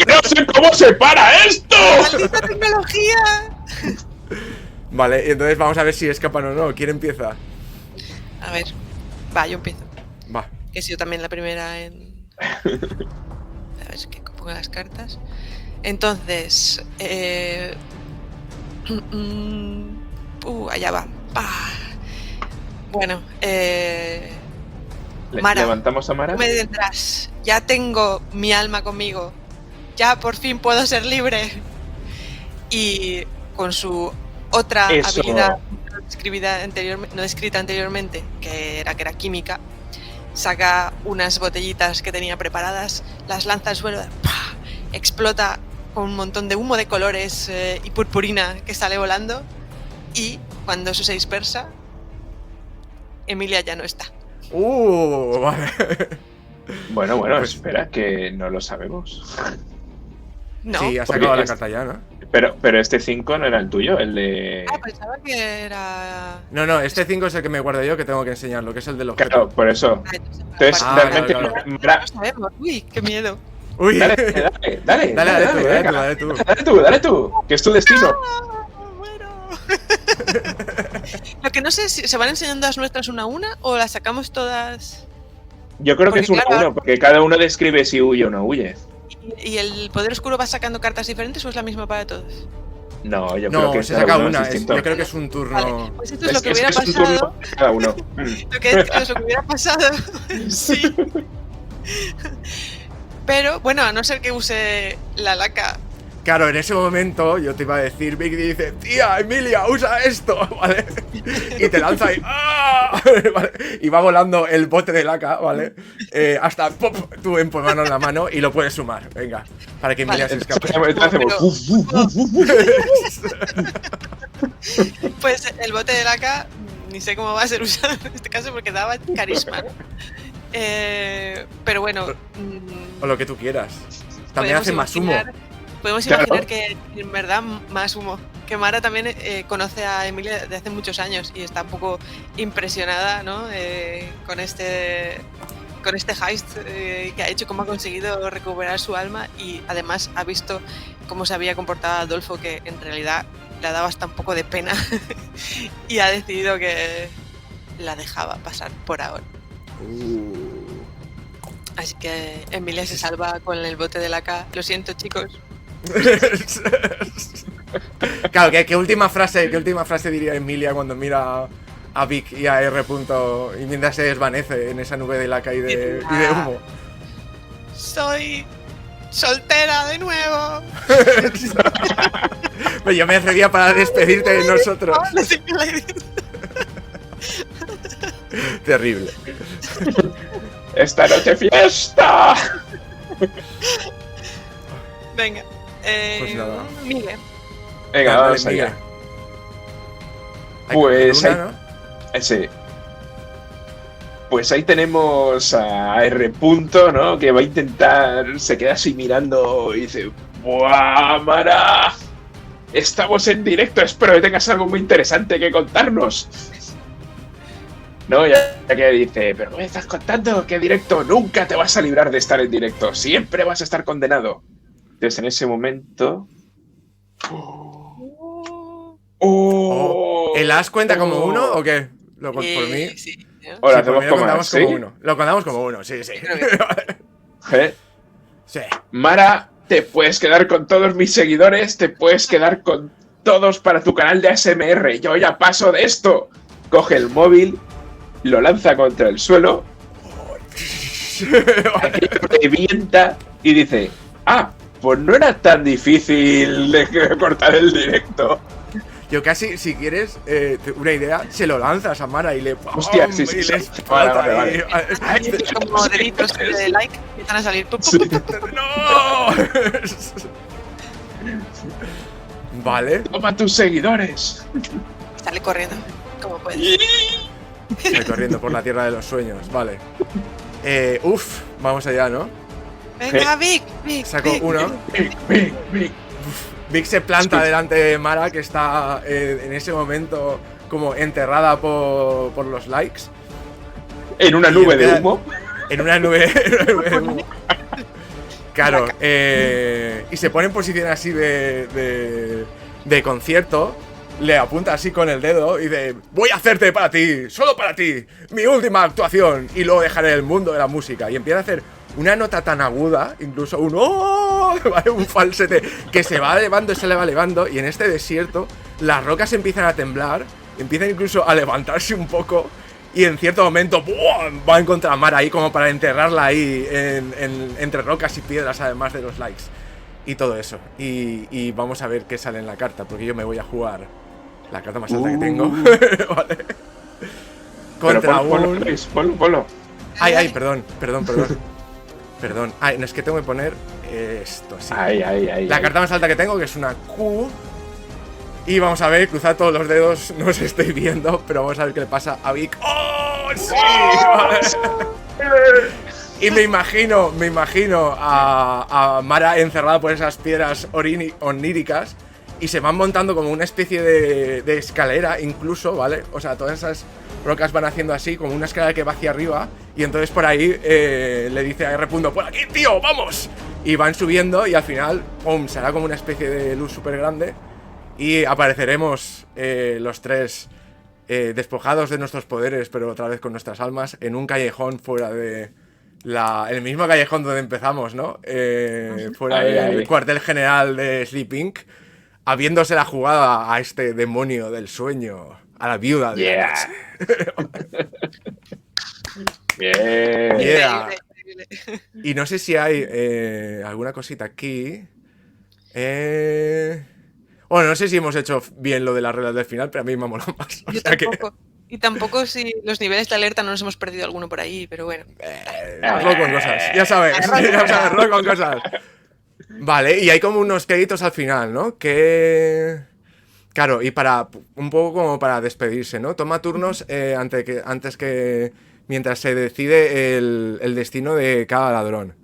¡No sé cómo se para esto! ¡Maldita tecnología! Vale, y entonces vamos a ver si escapan o no. ¿Quién empieza? A ver, va, yo empiezo. Va. Que he sido también la primera en... A ver, que pongo las cartas. Entonces, allá va. Bueno, Mara, ¿Levantamos a Mara? tú me detendrás. Ya tengo mi alma conmigo. Ya por fin puedo ser libre. Y con su otra Eso. habilidad no descrita anteriormente, que era química, saca unas botellitas que tenía preparadas, las lanza al suelo, ¡pah! Explota con un montón de humo de colores y purpurina que sale volando, y cuando eso se dispersa, Emilia ya no está. Vale. Bueno, espera, que no lo sabemos. No. Sí, has Porque sacado la carta ya, ¿no? Pero este 5 no era el tuyo, el de... Pensaba que era... No, este 5 es el que me guardo yo, que tengo que enseñarlo, que es el del objeto. Claro, por eso. Entonces, Ah, realmente... claro. Mara, No sabemos. Uy, qué miedo. Uy, dale tú. dale tú, que es tu destino. Bueno. Lo que no sé si se van enseñando las nuestras una a una o las sacamos todas. Yo creo que Porque es uno a claro, uno, porque cada uno describe si huye o no huye. ¿Y el poder oscuro va sacando cartas diferentes o es la misma para todos? No, yo creo No, que se cada saca uno una. es distinto. Yo creo que es un turno. Vale, pues esto es lo que Es hubiera un pasado. turno de cada uno. Lo que es lo que hubiera pasado. Sí. Pero, bueno, a no ser que use la laca. Claro, en ese momento yo te iba a decir, Vic dice, tía, Emilia, usa esto, ¿vale? Y te lanza y ¡ah! ¿Vale? Y va volando el bote de laca, ¿vale? Hasta ¡pop! Tú en mano en la mano y lo puedes sumar, venga, para que Emilia Vale. se escape. Pues el bote de laca, ni sé cómo va a ser usado en este caso porque daba carisma. Pero bueno. O lo que tú quieras. También hace más humo. Podemos imaginar que en verdad más humo. Que Mara también conoce a Emilia de hace muchos años y está un poco impresionada, ¿no? Con este heist que ha hecho, cómo ha conseguido recuperar su alma, y además ha visto cómo se había comportado Adolfo, que en realidad le daba hasta un poco de pena y ha decidido que la dejaba pasar por ahora. Así que Emilia se salva con el bote de laca. Lo siento, chicos. Claro, ¿qué última frase diría Emilia cuando mira a Vic y a R. y mientras se desvanece en esa nube de laca y de humo? Soy soltera de nuevo. Pero yo me atrevía para despedirte de nosotros. Terrible. ¡Esta noche fiesta! Venga. Pues nada. Miguel. Venga, Dale, vamos allá. Miguel. Pues Hay hay- una, ¿no? Sí. Pues ahí tenemos a R. Punto, ¿no? Que va a intentar, se queda así mirando y dice, ¡buah, Mara! Estamos en directo, espero que tengas algo muy interesante que contarnos. No, ya que dice, ¿pero qué me estás contando? ¿Qué directo? Nunca te vas a librar de estar en directo, siempre vas a estar condenado. Entonces en ese momento... ¿El as cuenta como uno o qué? Por mí. Sí, ¿no? O lo Sí, por hacemos mí lo como contamos ¿sí? como uno. Lo contamos como uno, sí. ¿Eh? Sí. Mara, te puedes quedar con todos mis seguidores, te puedes quedar con todos para tu canal de ASMR. Yo ya paso de esto. Coge el móvil, lo lanza contra el suelo, aquello revienta y dice, pues no era tan difícil de cortar el directo. Yo casi, si quieres, una idea, se lo lanzas a Mara y le... Hostia, sí, y le vale. Hay como deditos de like que empiezan a salir. Sí. ¡No! Vale. Toma tus seguidores. Sale corriendo, como puedes. Estoy corriendo por la tierra de los sueños, vale. Vamos allá, ¿no? Venga, Vic. Saco uno. Vic. Vic se planta delante de Mara, que está en ese momento como enterrada por los likes. En una nube de humo. En una nube de humo. Claro, y se pone en posición así de concierto. Le apunta así con el dedo y dice: voy a hacerte para ti, solo para ti, mi última actuación, y luego dejaré el mundo de la música. Y empieza a hacer una nota tan aguda, incluso un ¡oh! ¿Vale? Un falsete que se va elevando y se le va elevando. Y en este desierto las rocas empiezan a temblar, empiezan incluso a levantarse un poco. Y en cierto momento ¡buah! Va a encontrar a Mara ahí como para enterrarla ahí entre rocas y piedras, además de los likes. Y todo eso. Y vamos a ver qué sale en la carta, porque yo me voy a jugar la carta más alta que tengo. Vale. Contra Ponlo. Ay, perdón. Perdón. Ay, no, es que tengo que poner esto, sí. La carta más alta que tengo, que es una Q. Y vamos a ver, cruzad todos los dedos. No os estoy viendo, pero vamos a ver qué le pasa a Vic. ¡Oh, sí! Vale. Y me imagino a Mara encerrada por esas piedras oníricas. Y se van montando como una especie de escalera, incluso, ¿vale? O sea, todas esas rocas van haciendo así, como una escalera que va hacia arriba. Y entonces por ahí le dice a R. por aquí, tío, vamos. Y van subiendo y al final, ¡pum!, será como una especie de luz súper grande. Y apareceremos los tres despojados de nuestros poderes, pero otra vez con nuestras almas, en un callejón fuera de... el mismo callejón donde empezamos, ¿no? Fuera del cuartel general de Sleeping. Habiéndose la jugada a este demonio del sueño, a la viuda de la noche. Yeah. Y no sé si hay alguna cosita aquí. Bueno, no sé si hemos hecho bien lo de las reglas del final, pero a mí me ha molado más. Yo tampoco. Y tampoco si los niveles de alerta no nos hemos perdido alguno por ahí, pero bueno. Hazlo con cosas, ya sabes, hazlo con cosas. Vale, y hay como unos créditos al final, ¿no? Que... Claro, y para un poco como para despedirse, ¿no? Toma turnos antes que mientras se decide el destino de cada ladrón.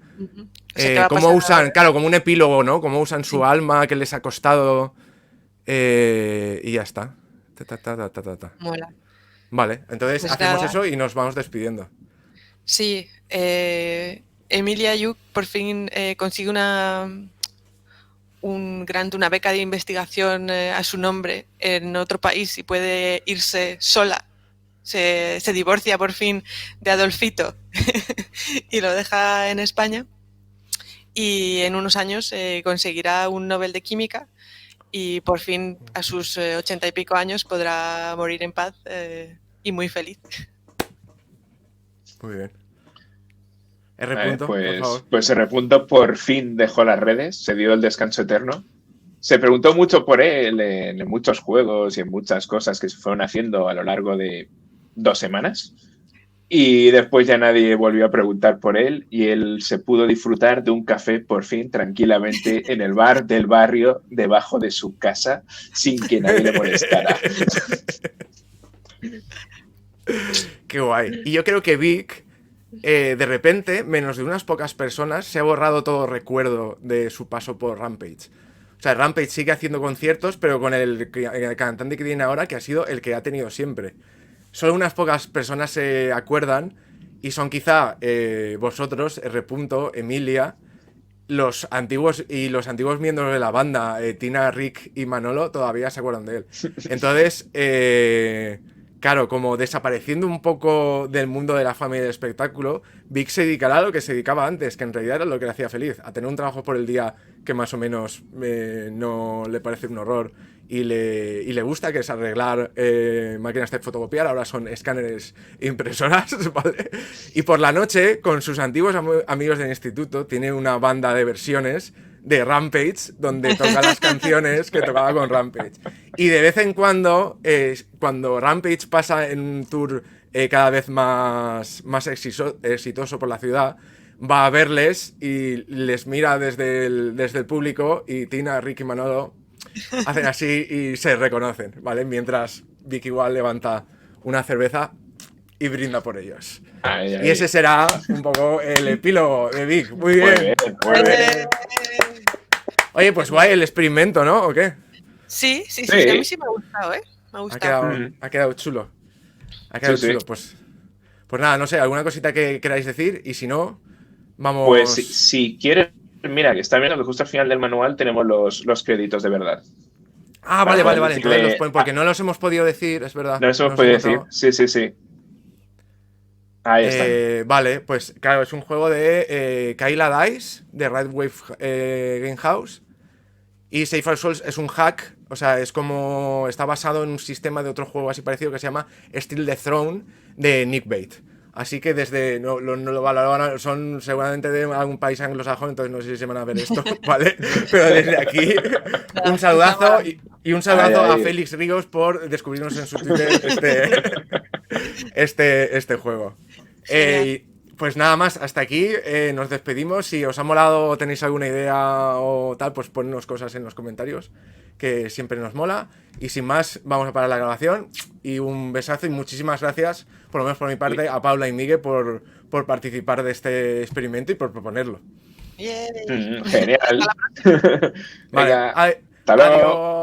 Cómo usan, claro, como un epílogo, ¿no? Cómo usan su alma, qué les ha costado. Y ya está. Mola. Vale, entonces Pues hacemos nada. eso y nos vamos despidiendo. Sí, Emilia Yuk por fin consigue un grant, una beca de investigación a su nombre en otro país y puede irse sola. Se divorcia por fin de Adolfito y lo deja en España. Y en unos años conseguirá un Nobel de Química y por fin a sus 80 y pico años podrá morir en paz y muy feliz. Muy bien. R. por favor. Pues R. por fin dejó las redes, se dio el descanso eterno. Se preguntó mucho por él en muchos juegos y en muchas cosas que se fueron haciendo a lo largo de 2 semanas. Y después ya nadie volvió a preguntar por él y él se pudo disfrutar de un café por fin tranquilamente en el bar del barrio debajo de su casa sin que nadie le molestara. Qué guay. Y yo creo que Vic, de repente, menos de unas pocas personas, se ha borrado todo recuerdo de su paso por Rampage. O sea, Rampage sigue haciendo conciertos, pero con el cantante que tiene ahora, que ha sido el que ha tenido siempre. Solo unas pocas personas se acuerdan, y son quizá vosotros, R. Emilia, los antiguos miembros de la banda, Tina, Rick y Manolo, todavía se acuerdan de él. Entonces, claro, como desapareciendo un poco del mundo de la fama y del espectáculo, Vic se dedicará a lo que se dedicaba antes, que en realidad era lo que le hacía feliz, a tener un trabajo por el día que más o menos no le parece un horror y le gusta, que es arreglar máquinas de fotocopiar, ahora son escáneres e impresoras, ¿vale? Y por la noche, con sus antiguos amigos del instituto, tiene una banda de versiones de Rampage, donde toca las canciones que tocaba con Rampage. Y de vez en cuando, cuando Rampage pasa en un tour cada vez más exitoso por la ciudad, va a verles y les mira desde el público, y Tina, Rick y Manolo hacen así y se reconocen, ¿vale? Mientras Vic igual levanta una cerveza y brinda por ellos. Ay, ay. Y ese será un poco el epílogo de Vic. Muy bien. Muy bien, muy bien. Oye, pues guay el experimento, ¿no? ¿O qué? Sí, sí, sí, Sí. a mí sí me ha gustado, ¿eh? Me ha gustado. Ha quedado chulo. Ha quedado Sí, sí. chulo. Pues nada, no sé, alguna cosita que queráis decir, y si no, vamos... Pues si quieres, mira, que está viendo que justo al final del manual tenemos los créditos de verdad. Ah, Para vale. poder Entonces decirle- los porque no los hemos podido decir, es verdad. No eso los puede hemos decir. encontrado. Sí. Ahí están. Vale, pues claro, es un juego de Kyla Dice, de Red Wave Game House. Y Save Our Souls es un hack, o sea, es como... Está basado en un sistema de otro juego así parecido que se llama Steal the Throne, de Nick Bate. Así que desde... No lo valoran, son seguramente de algún país anglosajón, entonces no sé si se van a ver esto, ¿vale? Pero desde aquí, un saludazo y un saludazo a Félix Ríos por descubrirnos en su Twitter este juego. Pues nada más, hasta aquí, nos despedimos. Si os ha molado o tenéis alguna idea o tal, pues ponnos cosas en los comentarios, que siempre nos mola. Y sin más, vamos a parar la grabación. Y un besazo y muchísimas gracias, por lo menos por mi parte, a Paula y Miguel por participar de este experimento y por proponerlo. Yay. Genial. Vale, Venga, hasta luego. adiós.